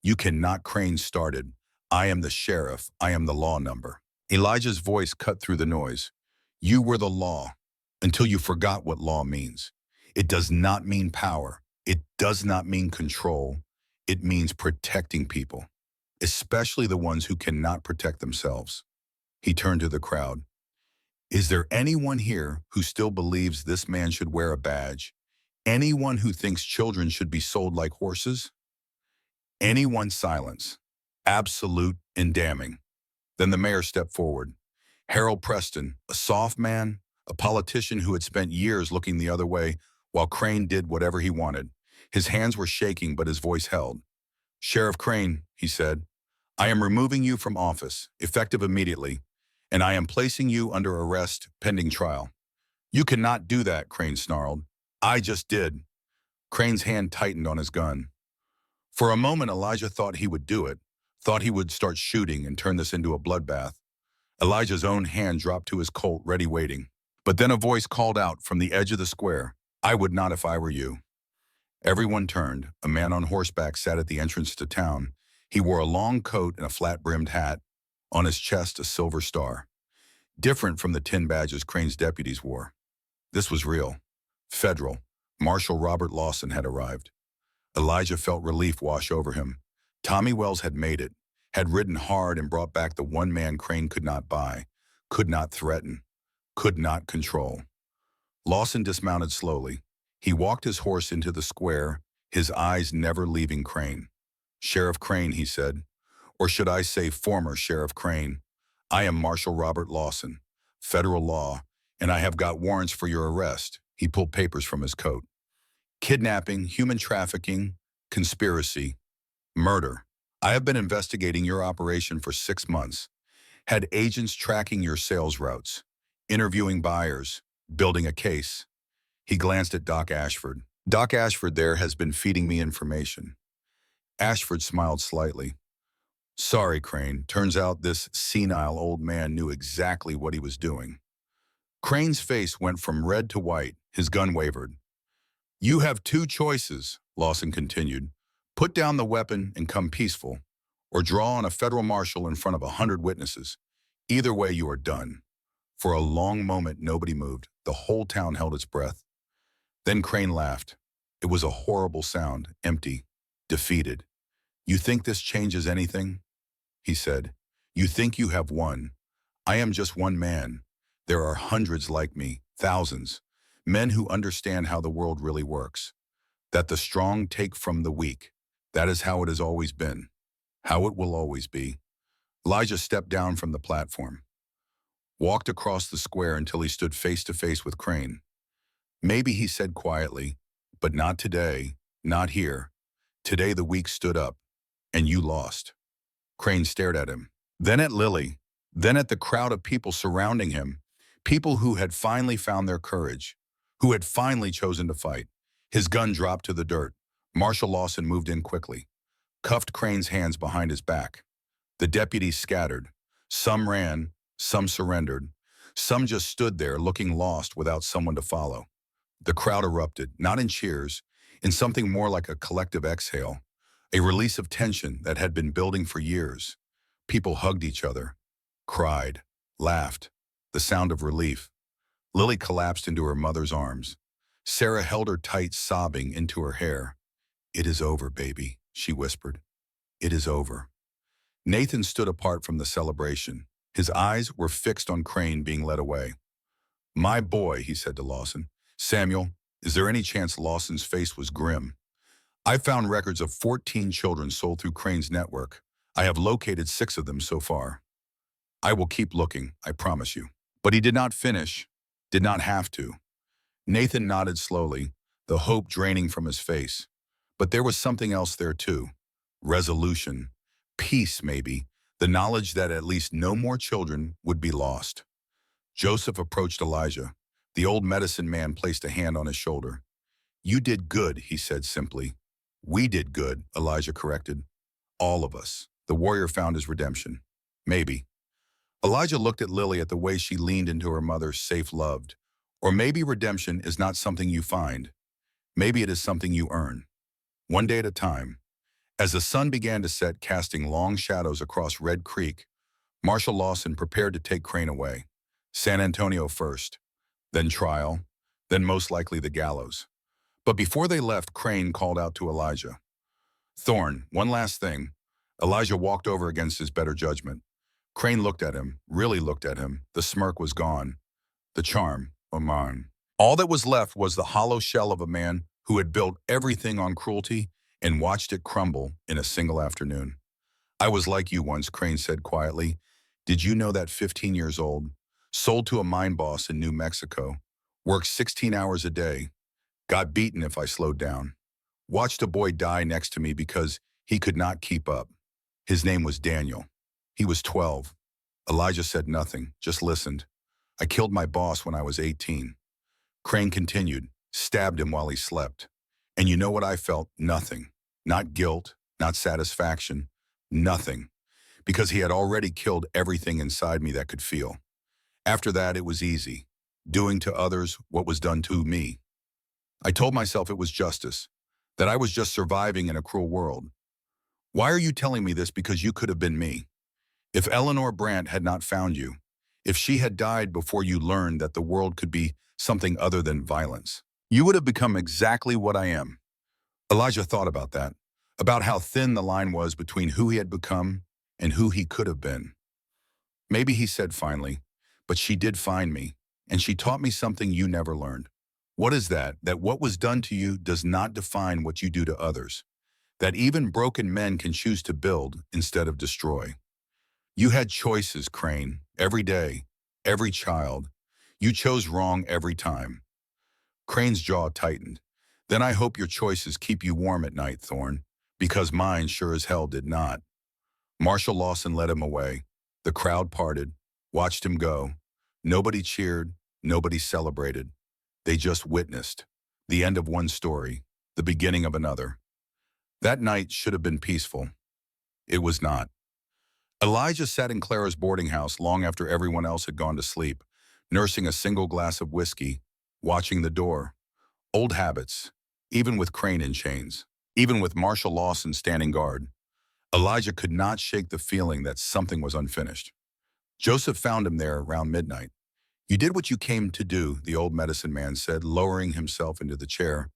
"You cannot," Crane started. "I am the sheriff. I am the law number." Elijah's voice cut through the noise. "You were the law until you forgot what law means. It does not mean power. It does not mean control. It means protecting people, especially the ones who cannot protect themselves." He turned to the crowd. "Is there anyone here who still believes this man should wear a badge? Anyone who thinks children should be sold like horses?" Anyone? Silence. Absolute and damning. Then the mayor stepped forward. Harold Preston, a soft man, a politician who had spent years looking the other way while Crane did whatever he wanted. His hands were shaking, but his voice held. "Sheriff Crane," he said, "I am removing you from office, effective immediately, and I am placing you under arrest pending trial." "You cannot do that," Crane snarled. "I just did." Crane's hand tightened on his gun. For a moment, Elijah thought he would do it, thought he would start shooting and turn this into a bloodbath. Elijah's own hand dropped to his Colt, ready waiting. But then a voice called out from the edge of the square, "I would not if I were you." Everyone turned. A man on horseback sat at the entrance to town. He wore a long coat and a flat-brimmed hat. On his chest, a silver star. Different from the tin badges Crane's deputies wore. This was real. Federal. Marshal Robert Lawson had arrived. Elijah felt relief wash over him. Tommy Wells had made it, had ridden hard and brought back the one man Crane could not buy, could not threaten, could not control. Lawson dismounted slowly. He walked his horse into the square, his eyes never leaving Crane. "Sheriff Crane," he said, "or should I say former Sheriff Crane, I am Marshal Robert Lawson, federal law, and I have got warrants for your arrest." He pulled papers from his coat. "Kidnapping, human trafficking, conspiracy, murder. I have been investigating your operation for 6 months. Had agents tracking your sales routes, interviewing buyers, building a case." He glanced at Doc Ashford. "Doc Ashford there has been feeding me information." Ashford smiled slightly. "Sorry, Crane. Turns out this senile old man knew exactly what he was doing." Crane's face went from red to white. His gun wavered. "You have two choices," Lawson continued. "Put down the weapon and come peaceful, or draw on a federal marshal in front of 100 witnesses. Either way, you are done." For a long moment, nobody moved. The whole town held its breath. Then Crane laughed. It was a horrible sound, empty, defeated. "You think this changes anything?" he said. "You think you have won. I am just one man. There are hundreds like me, thousands, men who understand how the world really works. That the strong take from the weak. That is how it has always been. How it will always be." Elijah stepped down from the platform, walked across the square until he stood face to face with Crane. "Maybe," he said quietly, "but not today, not here. Today the weak stood up, and you lost." Crane stared at him, then at Lily, then at the crowd of people surrounding him, people who had finally found their courage, who had finally chosen to fight. His gun dropped to the dirt. Marshal Lawson moved in quickly, cuffed Crane's hands behind his back. The deputies scattered. Some ran, some surrendered. Some just stood there looking lost without someone to follow. The crowd erupted, not in cheers, in something more like a collective exhale, a release of tension that had been building for years. People hugged each other, cried, laughed, the sound of relief. Lily collapsed into her mother's arms. Sarah held her tight, sobbing into her hair. "It is over, baby," she whispered. It is over. Nathan stood apart from the celebration. His eyes were fixed on Crane being led away. My boy, he said to Lawson. Samuel, is there any chance Lawson's face was grim? I found records of 14 children sold through Crane's network. I have located 6 of them so far. I will keep looking, I promise you. But he did not finish, did not have to. Nathan nodded slowly, the hope draining from his face. But there was something else there too. Resolution. Peace, maybe. The knowledge that at least no more children would be lost. Joseph approached Elijah. The old medicine man placed a hand on his shoulder. You did good, he said simply. We did good, Elijah corrected. All of us. The warrior found his redemption. Maybe. Elijah looked at Lily at the way she leaned into her mother's safe loved. Or maybe redemption is not something you find. Maybe it is something you earn. One day at a time. As the sun began to set, casting long shadows across Red Creek, Marshal Lawson prepared to take Crane away. San Antonio first, then trial, then most likely the gallows. But before they left, Crane called out to Elijah. Thorne, one last thing. Elijah walked over against his better judgment. Crane looked at him, really looked at him. The smirk was gone. The charm, Oman. All that was left was the hollow shell of a man who had built everything on cruelty and watched it crumble in a single afternoon. I was like you once, Crane said quietly. Did you know that 15 years old, sold to a mine boss in New Mexico, worked 16 hours a day, got beaten if I slowed down, watched a boy die next to me because he could not keep up. His name was Daniel. He was 12. Elijah said nothing, just listened. I killed my boss when I was 18. Crane continued, stabbed him while he slept. And you know what I felt? Nothing. Not guilt, not satisfaction, nothing. Because he had already killed everything inside me that could feel. After that, it was easy, doing to others what was done to me. I told myself it was justice, that I was just surviving in a cruel world. Why are you telling me this? Because you could have been me. If Eleanor Brandt had not found you, if she had died before you learned that the world could be something other than violence, you would have become exactly what I am. Elijah thought about that, about how thin the line was between who he had become and who he could have been. Maybe he said finally, but she did find me, and she taught me something you never learned. What is that? That what was done to you does not define what you do to others. That even broken men can choose to build instead of destroy. You had choices, Crane, every day, every child. You chose wrong every time. Crane's jaw tightened. Then I hope your choices keep you warm at night, Thorne, because mine sure as hell did not. Marshal Lawson led him away. The crowd parted, watched him go. Nobody cheered, nobody celebrated. They just witnessed. The end of one story, the beginning of another. That night should have been peaceful. It was not. Elijah sat in Clara's boarding house long after everyone else had gone to sleep, nursing a single glass of whiskey, watching the door. Old habits, even with Crane in chains, even with Marshal Lawson standing guard. Elijah could not shake the feeling that something was unfinished. Joseph found him there around midnight. You did what you came to do, the old medicine man said, lowering himself into the chair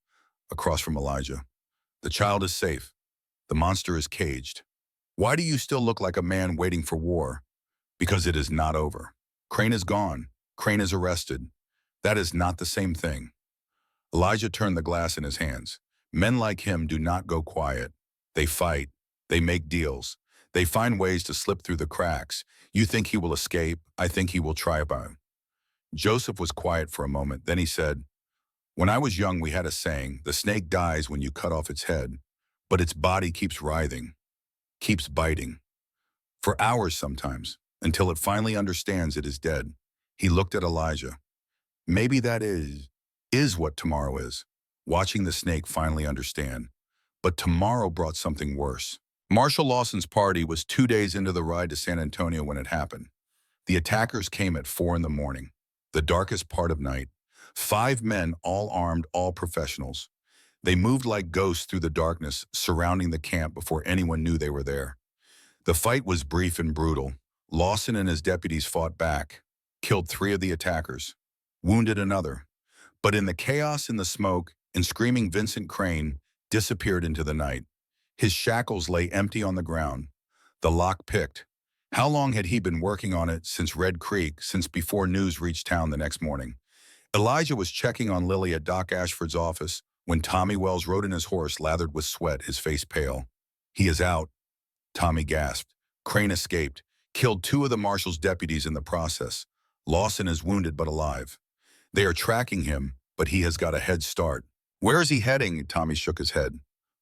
across from Elijah. The child is safe. The monster is caged. Why do you still look like a man waiting for war? Because it is not over. Crane is gone. Crane is arrested. That is not the same thing. Elijah turned the glass in his hands. Men like him do not go quiet. They fight. They make deals. They find ways to slip through the cracks. You think he will escape. I think he will try about. Joseph was quiet for a moment. Then he said, when I was young, we had a saying, the snake dies when you cut off its head, but its body keeps writhing, keeps biting. For hours sometimes, until it finally understands it is dead. He looked at Elijah. Maybe that is what tomorrow is. Watching the snake finally understand. But tomorrow brought something worse. Marshal Lawson's party was 2 days into the ride to San Antonio when it happened. The attackers came at 4 a.m, the darkest part of night. 5 men, all armed, all professionals. They moved like ghosts through the darkness, surrounding the camp before anyone knew they were there. The fight was brief and brutal. Lawson and his deputies fought back, killed 3 of the attackers, wounded another. But in the chaos and the smoke, and screaming Vincent Crane disappeared into the night. His shackles lay empty on the ground, the lock picked. How long had he been working on it? Since Red Creek, since before news reached town the next morning. Elijah was checking on Lily at Doc Ashford's office when Tommy Wells rode in his horse, lathered with sweat, his face pale. "He is out," Tommy gasped. "Crane escaped, killed 2 of the marshal's deputies in the process. Lawson is wounded but alive. They are tracking him, but he has got a head start." "Where is he heading?" Tommy shook his head.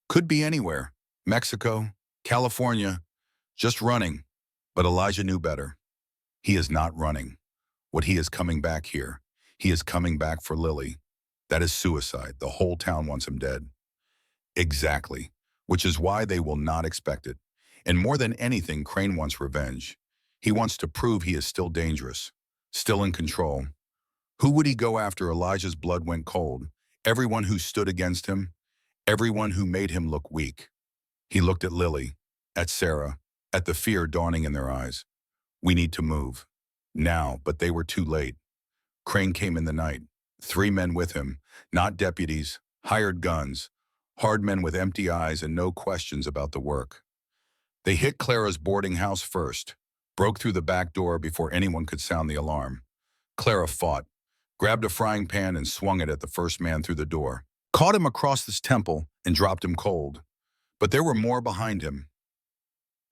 "Could be anywhere. Mexico, California, just running." But Elijah knew better. He is not running. What he is coming back here. He is coming back for Lily. That is suicide. The whole town wants him dead. Exactly. Which is why they will not expect it. And more than anything, Crane wants revenge. He wants to prove he is still dangerous, still in control. Who would he go after? Elijah's blood went cold. Everyone who stood against him, everyone who made him look weak. He looked at Lily, at Sarah, at the fear dawning in their eyes. "We need to move. Now," but they were too late. Crane came in the night. 3 men with him, not deputies, hired guns, hard men with empty eyes and no questions about the work. They hit Clara's boarding house first, broke through the back door before anyone could sound the alarm. Clara fought, grabbed a frying pan and swung it at the first man through the door, caught him across his temple and dropped him cold. But there were more behind him.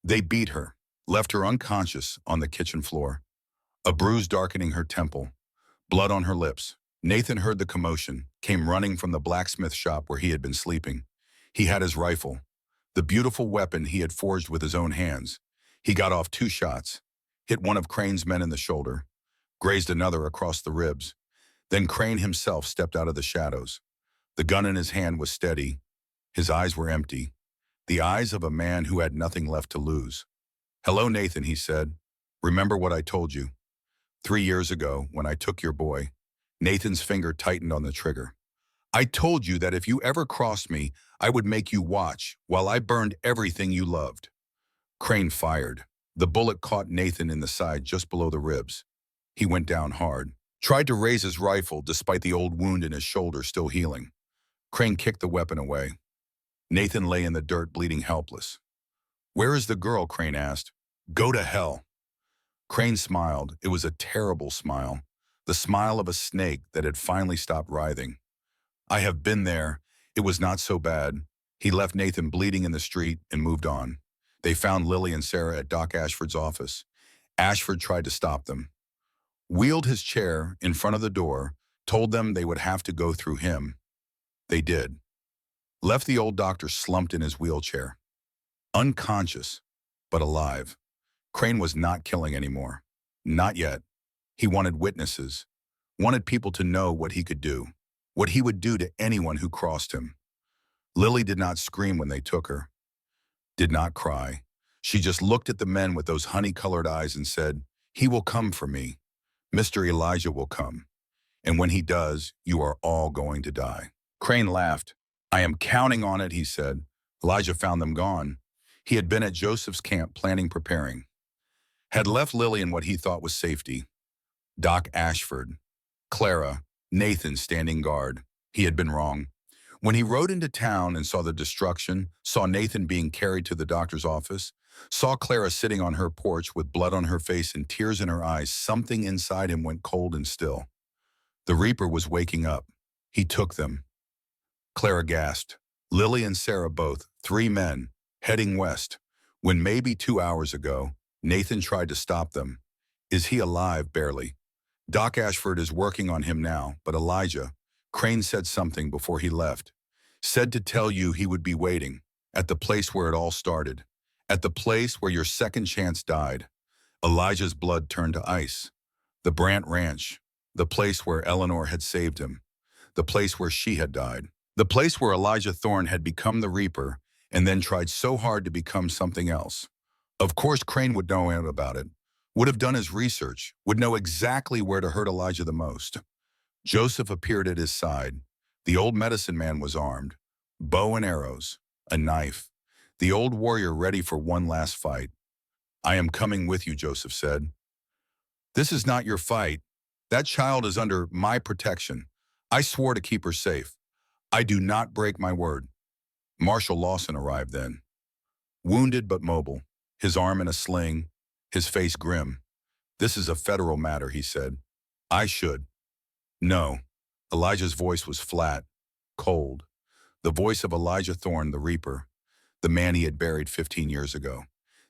They beat her, left her unconscious on the kitchen floor, a bruise darkening her temple, blood on her lips. Nathan heard the commotion, came running from the blacksmith shop where he had been sleeping. He had his rifle, the beautiful weapon he had forged with his own hands. He got off 2 shots, hit one of Crane's men in the shoulder, grazed another across the ribs. Then Crane himself stepped out of the shadows. The gun in his hand was steady. His eyes were empty, the eyes of a man who had nothing left to lose. "Hello, Nathan," he said. "Remember what I told you? 3 years ago, when I took your boy." Nathan's finger tightened on the trigger. "I told you that if you ever crossed me, I would make you watch while I burned everything you loved." Crane fired. The bullet caught Nathan in the side just below the ribs. He went down hard, tried to raise his rifle despite the old wound in his shoulder still healing. Crane kicked the weapon away. Nathan lay in the dirt, bleeding helpless. "Where is the girl?" Crane asked. "Go to hell." Crane smiled. It was a terrible smile, the smile of a snake that had finally stopped writhing. "I have been there. It was not so bad." He left Nathan bleeding in the street and moved on. They found Lily and Sarah at Doc Ashford's office. Ashford tried to stop them, wheeled his chair in front of the door, told them they would have to go through him. They did. Left the old doctor slumped in his wheelchair, unconscious, but alive. Crane was not killing anymore. Not yet. He wanted witnesses, wanted people to know what he could do, what he would do to anyone who crossed him. Lily did not scream when they took her, did not cry. She just looked at the men with those honey-colored eyes and said, "He will come for me. Mr. Elijah will come. And when he does, you are all going to die." Crane laughed. "I am counting on it," he said. Elijah found them gone. He had been at Joseph's camp planning, preparing. Had left Lily in what he thought was safety. Doc Ashford, Clara, Nathan standing guard. He had been wrong. When he rode into town and saw the destruction, saw Nathan being carried to the doctor's office, saw Clara sitting on her porch with blood on her face and tears in her eyes, something inside him went cold and still. The Reaper was waking up. He took them. Clara gasped. Lily and Sarah both, 3 men, heading west, when maybe 2 hours ago, Nathan tried to stop them. Is he alive? Barely. Doc Ashford is working on him now, but Elijah, Crane said something before he left. Said to tell you he would be waiting, at the place where it all started, at the place where your second chance died. Elijah's blood turned to ice. The Brant Ranch, the place where Eleanor had saved him, the place where she had died, the place where Elijah Thorne had become the Reaper and then tried so hard to become something else. Of course, Crane would know about it, would have done his research, would know exactly where to hurt Elijah the most. Joseph appeared at his side. The old medicine man was armed, bow and arrows, a knife. The old warrior ready for one last fight. "I am coming with you," Joseph said. "This is not your fight. That child is under my protection. I swore to keep her safe. I do not break my word." Marshal Lawson arrived then. wounded but mobile, his arm in a sling, his face grim. "This is a federal matter," he said. "I should." "No." Elijah's voice was flat, cold. The voice of Elijah Thorne, the Reaper, the man he had buried 15 years ago.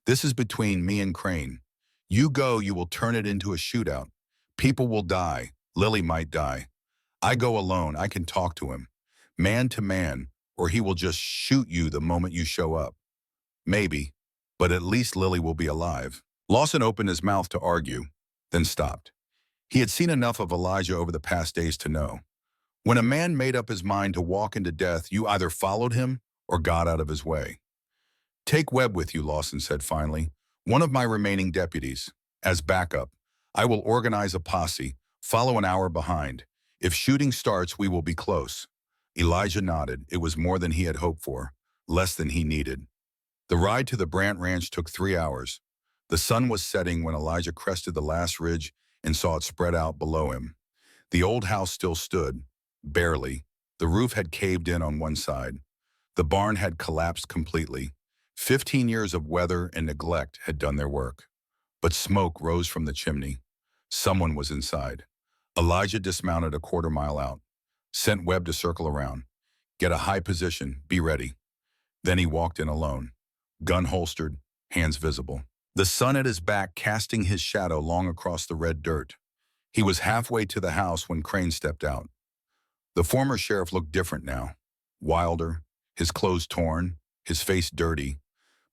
"This is between me and Crane. You go, you will turn it into a shootout. People will die. Lily might die. I go alone, I can talk to him. Man to man, or he will just shoot you the moment you show up. Maybe, but at least Lily will be alive." Lawson opened his mouth to argue, then stopped. He had seen enough of Elijah over the past days to know. When a man made up his mind to walk into death, you either followed him or got out of his way. "Take Webb with you," Lawson said finally, "one of my remaining deputies. As backup, I will organize a posse, follow an hour behind. If shooting starts, we will be close." Elijah nodded. It was more than he had hoped for, less than he needed. The ride to the Brant Ranch took 3 hours. The sun was setting when Elijah crested the last ridge and saw it spread out below him. The old house still stood, barely. The roof had caved in on one side. The barn had collapsed completely. 15 years of weather and neglect had done their work. But smoke rose from the chimney. Someone was inside. Elijah dismounted a quarter-mile out, sent Webb to circle around. "Get a high position, be ready." Then he walked in alone, gun holstered, hands visible. The sun at his back casting his shadow long across the red dirt. He was halfway to the house when Crane stepped out. The former sheriff looked different now, wilder, his clothes torn, his face dirty,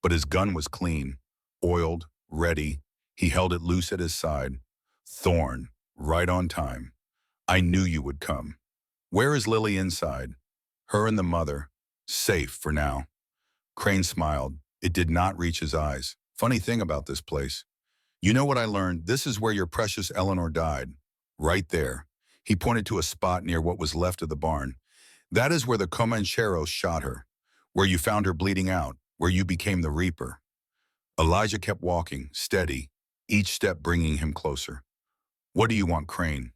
but his gun was clean, oiled, ready. He held it loose at his side. "Thorne, right on time. I knew you would come. Where is Lily inside?" "Her and the mother. Safe for now." Crane smiled. It did not reach his eyes. "Funny thing about this place. You know what I learned? This is where your precious Eleanor died. Right there." He pointed to a spot near what was left of the barn. "That is where the Comancheros shot her, where you found her bleeding out, where you became the Reaper." Elijah kept walking, steady, each step bringing him closer. "What do you want, Crane?"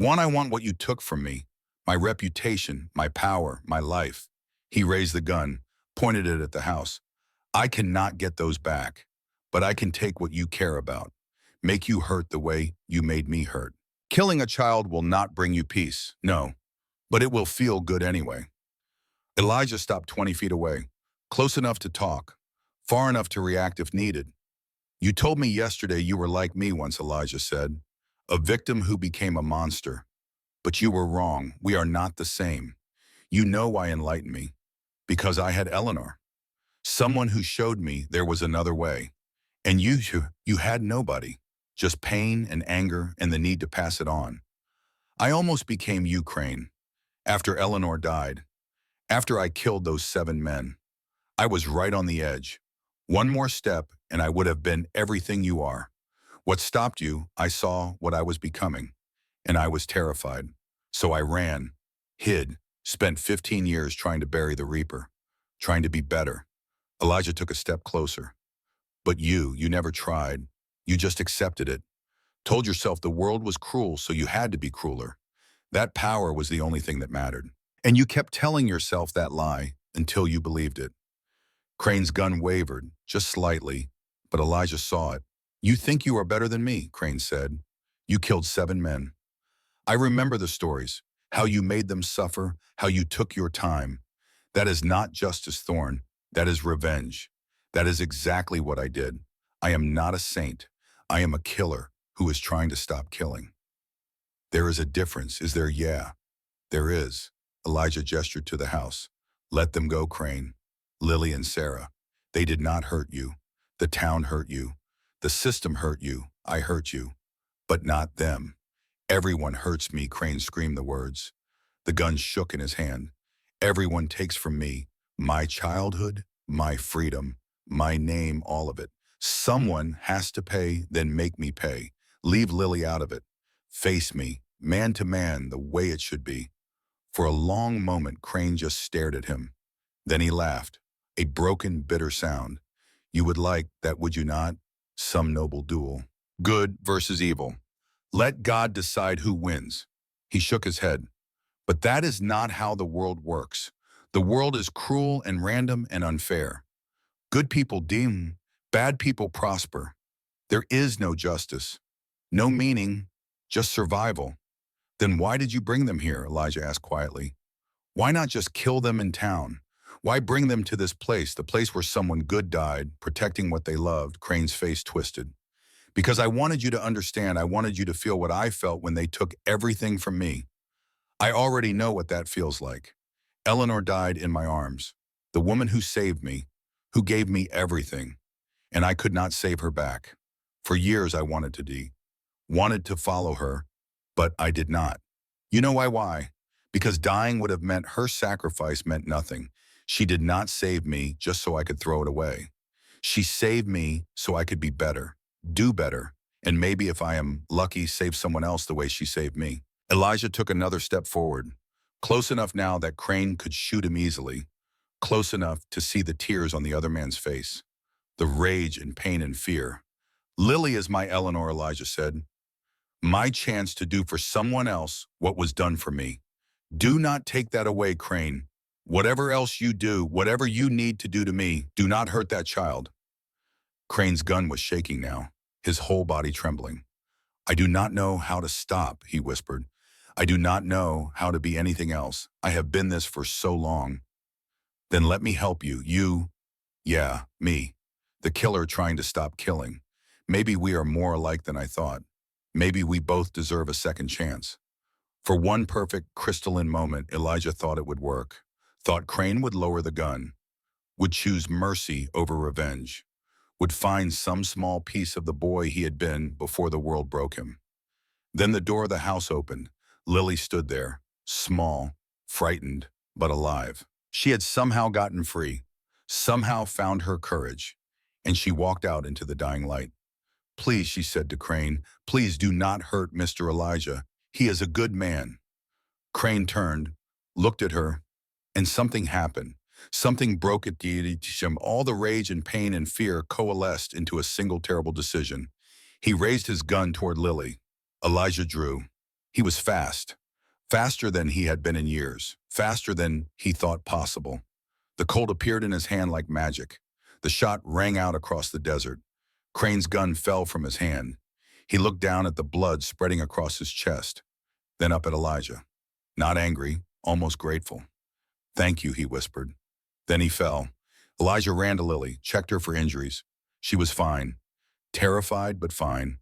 I want what you took from me. My reputation, my power, my life." He raised the gun, pointed it at the house. "I cannot get those back, but I can take what you care about, make you hurt the way you made me hurt. Killing a child will not bring you peace, no, but it will feel good anyway." Elijah stopped 20 feet away, close enough to talk, far enough to react if needed. "You told me yesterday you were like me once," Elijah said, "a victim who became a monster. But you were wrong. We are not the same. You know why enlightened me? Because I had Eleanor. Someone who showed me there was another way. And you had nobody, just pain and anger and the need to pass it on. I almost became you, Crane, after Eleanor died, after I killed those 7 men. I was right on the edge. One more step and I would have been everything you are. What stopped you, I saw what I was becoming, and I was terrified. So I ran, hid, spent 15 years trying to bury the Reaper, trying to be better." Elijah took a step closer. "But you never tried. You just accepted it. Told yourself the world was cruel, so you had to be crueler. That power was the only thing that mattered. And you kept telling yourself that lie until you believed it." Crane's gun wavered, just slightly, but Elijah saw it. "You think you are better than me," Crane said. "You killed 7 men. I remember the stories, how you made them suffer, how you took your time. That is not justice, Thorne. That is revenge. That is exactly what I did. I am not a saint. I am a killer who is trying to stop killing." "There is a difference, is there?" "Yeah, there is." Elijah gestured to the house. "Let them go, Crane. Lily and Sarah. They did not hurt you. The town hurt you. The system hurt you. I hurt you. But not them. Everyone hurts me," Crane screamed the words. The gun shook in his hand. "Everyone takes from me my childhood, my freedom, my name, all of it. Someone has to pay, then make me pay. Leave Lily out of it. Face me, man to man, the way it should be." For a long moment, Crane just stared at him. Then he laughed, a broken, bitter sound. "You would like that, would you not? Some noble duel. Good versus evil. Let God decide who wins." He shook his head. "But that is not how the world works. The world is cruel and random and unfair. Good people deem, bad people prosper. There is no justice, no meaning, just survival. Then why did you bring them here? Elijah asked quietly. Why not just kill them in town? Why bring them to this place, the place where someone good died, protecting what they loved? Crane's face twisted. Because I wanted you to understand, I wanted you to feel what I felt when they took everything from me. I already know what that feels like. Eleanor died in my arms, the woman who saved me, who gave me everything, and I could not save her back. For years I wanted to follow her, but I did not. You know why? Because dying would have meant her sacrifice meant nothing. She did not save me just so I could throw it away. She saved me so I could be better, do better, and maybe if I am lucky, save someone else the way she saved me. Elijah took another step forward, close enough now that Crane could shoot him easily, close enough to see the tears on the other man's face, the rage and pain and fear. Lily is my Eleanor, Elijah said. My chance to do for someone else what was done for me. Do not take that away, Crane. Whatever else you do, whatever you need to do to me, do not hurt that child. Crane's gun was shaking now, his whole body trembling. I do not know how to stop, he whispered. I do not know how to be anything else. I have been this for so long. Then let me help you. You, yeah, me, the killer trying to stop killing. Maybe we are more alike than I thought. Maybe we both deserve a second chance. For one perfect crystalline moment, Elijah thought it would work, thought Crane would lower the gun, would choose mercy over revenge, would find some small piece of the boy he had been before the world broke him. Then the door of the house opened. Lily stood there, small, frightened, but alive. She had somehow gotten free, somehow found her courage, and she walked out into the dying light. Please, she said to Crane, please do not hurt Mr. Elijah. He is a good man. Crane turned, looked at her, and something happened. Something broke at him. All the rage and pain and fear coalesced into a single terrible decision. He raised his gun toward Lily. Elijah drew. He was fast, faster than he had been in years, faster than he thought possible. The Colt appeared in his hand like magic. The shot rang out across the desert. Crane's gun fell from his hand. He looked down at the blood spreading across his chest, then up at Elijah. Not angry, almost grateful. Thank you, he whispered. Then he fell. Elijah ran to Lily, checked her for injuries. She was fine. Terrified, but fine.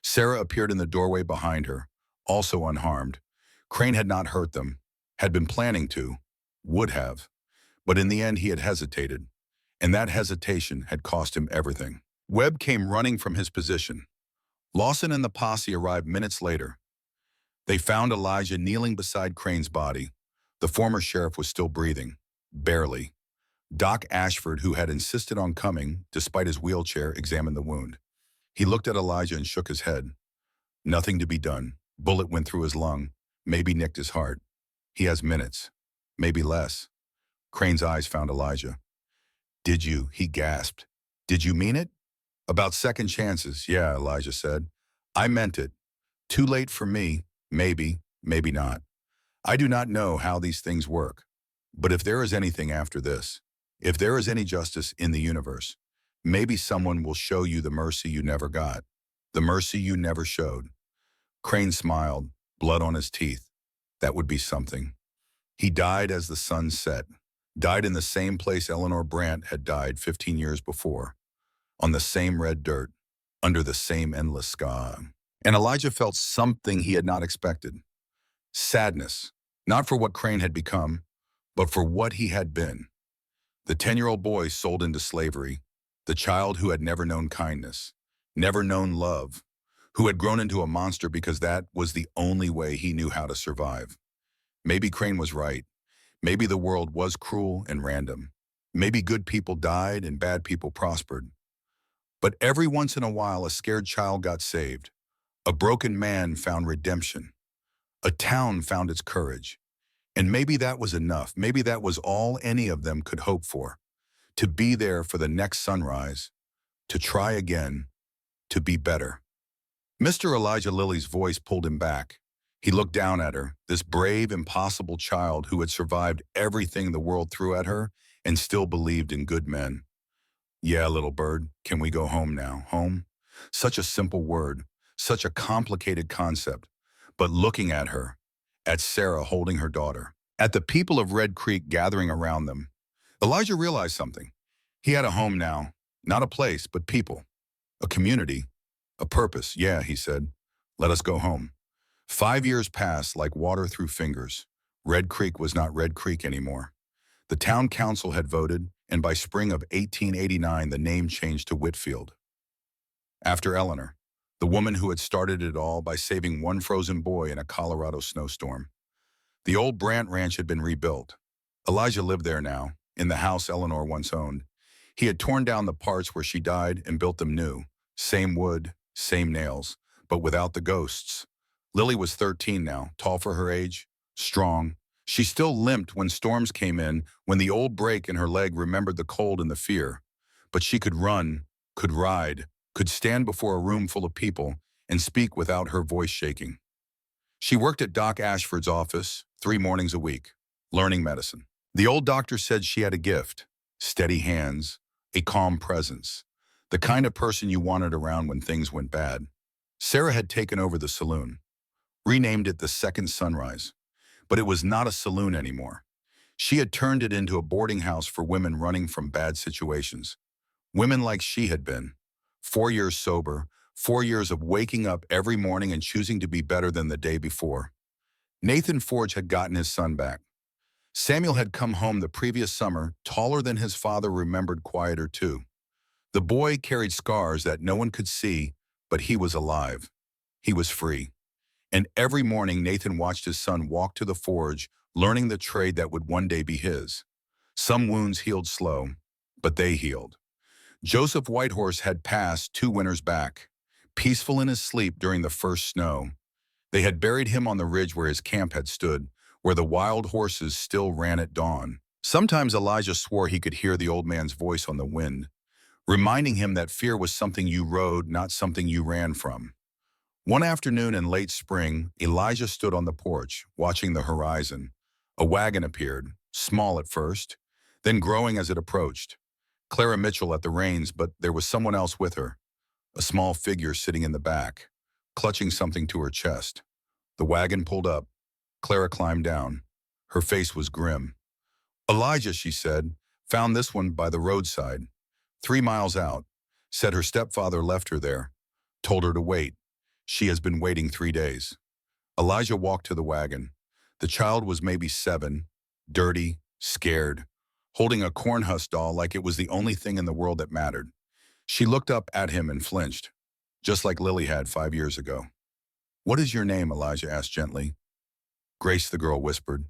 Sarah appeared in the doorway behind her, also unharmed. Crane had not hurt them, had been planning to, would have. But in the end, he had hesitated, and that hesitation had cost him everything. Webb came running from his position. Lawson and the posse arrived minutes later. They found Elijah kneeling beside Crane's body. The former sheriff was still breathing, barely. Doc Ashford, who had insisted on coming, despite his wheelchair, examined the wound. He looked at Elijah and shook his head. Nothing to be done. Bullet went through his lung, maybe nicked his heart. He has minutes, maybe less. Crane's eyes found Elijah. Did you? He gasped. Did you mean it? About second chances, yeah, Elijah said. I meant it. Too late for me, maybe, maybe not. I do not know how these things work. But if there is anything after this, if there is any justice in the universe, maybe someone will show you the mercy you never got, the mercy you never showed. Crane smiled, blood on his teeth. That would be something. He died as the sun set, died in the same place Eleanor Brandt had died 15 years before, on the same red dirt, under the same endless sky. And Elijah felt something he had not expected. Sadness, not for what Crane had become, but for what he had been. The 10-year-old boy sold into slavery, the child who had never known kindness, never known love, who had grown into a monster because that was the only way he knew how to survive. Maybe Crane was right. Maybe the world was cruel and random. Maybe good people died and bad people prospered. But every once in a while, a scared child got saved. A broken man found redemption. A town found its courage. And maybe that was enough. Maybe that was all any of them could hope for. To be there for the next sunrise, to try again, to be better. Mr. Elijah Lily's voice pulled him back. He looked down at her, this brave, impossible child who had survived everything the world threw at her and still believed in good men. Yeah, little bird, can we go home now? Home? Such a simple word, such a complicated concept. But looking at her, at Sarah holding her daughter, at the people of Red Creek gathering around them, Elijah realized something. He had a home now, not a place, but people, a community, a purpose. Yeah, he said, let us go home. 5 years passed like water through fingers. Red Creek was not Red Creek anymore. The town council had voted, and by spring of 1889, the name changed to Whitfield, after Eleanor, the woman who had started it all by saving one frozen boy in a Colorado snowstorm. The old Brant Ranch had been rebuilt. Elijah lived there now, in the house Eleanor once owned. He had torn down the parts where she died and built them new. Same wood, same nails, but without the ghosts. Lily was 13 now, tall for her age, strong. She still limped when storms came in, when the old break in her leg remembered the cold and the fear. But she could run, could ride, could stand before a room full of people and speak without her voice shaking. She worked at Doc Ashford's office 3 mornings a week, learning medicine. The old doctor said she had a gift, steady hands, a calm presence, the kind of person you wanted around when things went bad. Sarah had taken over the saloon, renamed it the Second Sunrise, but it was not a saloon anymore. She had turned it into a boarding house for women running from bad situations. Women like she had been. 4 years sober, 4 years of waking up every morning and choosing to be better than the day before. Nathan Forge had gotten his son back. Samuel had come home the previous summer, taller than his father, remembered, quieter too. The boy carried scars that no one could see, but he was alive. He was free. And every morning Nathan watched his son walk to the forge, learning the trade that would one day be his. Some wounds healed slow, but they healed. Joseph Whitehorse had passed 2 winters back, peaceful in his sleep during the first snow. They had buried him on the ridge where his camp had stood, where the wild horses still ran at dawn. Sometimes Elijah swore he could hear the old man's voice on the wind, reminding him that fear was something you rode, not something you ran from. One afternoon in late spring, Elijah stood on the porch, watching the horizon. A wagon appeared, small at first, then growing as it approached. Clara Mitchell at the reins, but there was someone else with her, a small figure sitting in the back, clutching something to her chest. The wagon pulled up. Clara climbed down. Her face was grim. Elijah, she said, found this one by the roadside, 3 miles out. Said her stepfather left her there, told her to wait. She has been waiting 3 days. Elijah walked to the wagon. The child was maybe 7, dirty, scared, holding a corn husk doll like it was the only thing in the world that mattered. She looked up at him and flinched, just like Lily had 5 years ago. What is your name? Elijah asked gently. Grace, the girl whispered.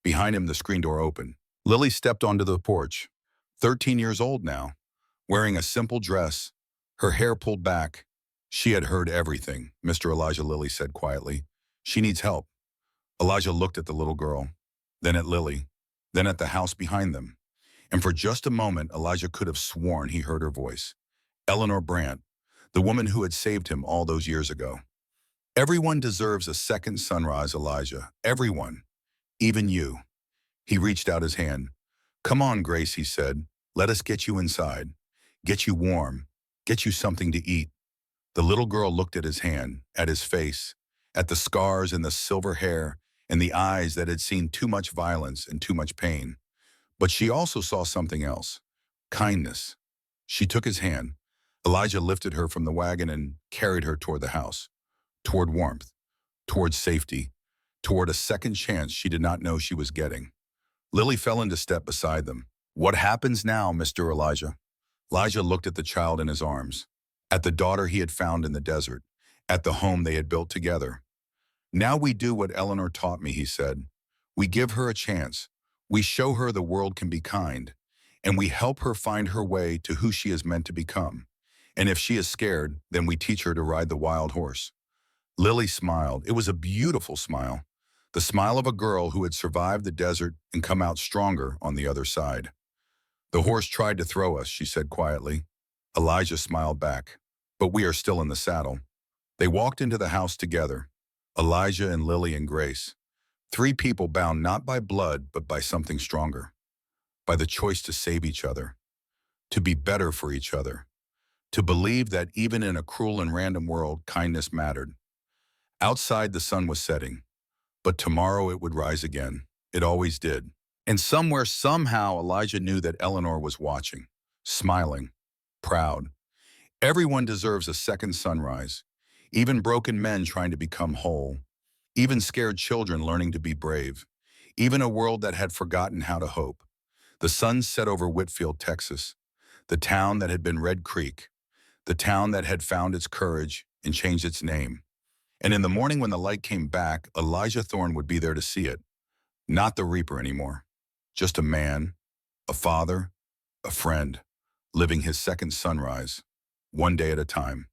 Behind him, the screen door opened. Lily stepped onto the porch, 13 years old now, wearing a simple dress, her hair pulled back. She had heard everything, Mr. Elijah, Lily said quietly. She needs help. Elijah looked at the little girl, then at Lily, then at the house behind them. And for just a moment, Elijah could have sworn he heard her voice. Eleanor Brant, the woman who had saved him all those years ago. Everyone deserves a second sunrise, Elijah. Everyone. Even you. He reached out his hand. Come on, Grace, he said. Let us get you inside. Get you warm. Get you something to eat. The little girl looked at his hand, at his face, at the scars and the silver hair and the eyes that had seen too much violence and too much pain. But she also saw something else. Kindness. She took his hand. Elijah lifted her from the wagon and carried her toward the house, toward warmth, toward safety, toward a second chance she did not know she was getting. Lily fell into step beside them. What happens now, Mr. Elijah? Elijah looked at the child in his arms, at the daughter he had found in the desert, at the home they had built together. Now we do what Eleanor taught me, he said. We give her a chance. We show her the world can be kind, and we help her find her way to who she is meant to become. And if she is scared, then we teach her to ride the wild horse. Lily smiled. It was a beautiful smile. The smile of a girl who had survived the desert and come out stronger on the other side. The horse tried to throw us, she said quietly. Elijah smiled back. But we are still in the saddle. They walked into the house together. Elijah and Lily and Grace. 3 people bound not by blood, but by something stronger. By the choice to save each other. to be better for each other, to believe that even in a cruel and random world, kindness mattered. Outside, the sun was setting, but tomorrow it would rise again. It always did. And somewhere, somehow, Elijah knew that Eleanor was watching, smiling, proud. Everyone deserves a second sunrise, even broken men trying to become whole, even scared children learning to be brave, even a world that had forgotten how to hope. The sun set over Whitfield, Texas, the town that had been Red Creek, the town that had found its courage and changed its name. And in the morning when the light came back, Elijah Thorne would be there to see it. Not the reaper anymore. Just a man, a father, a friend, living his second sunrise, one day at a time.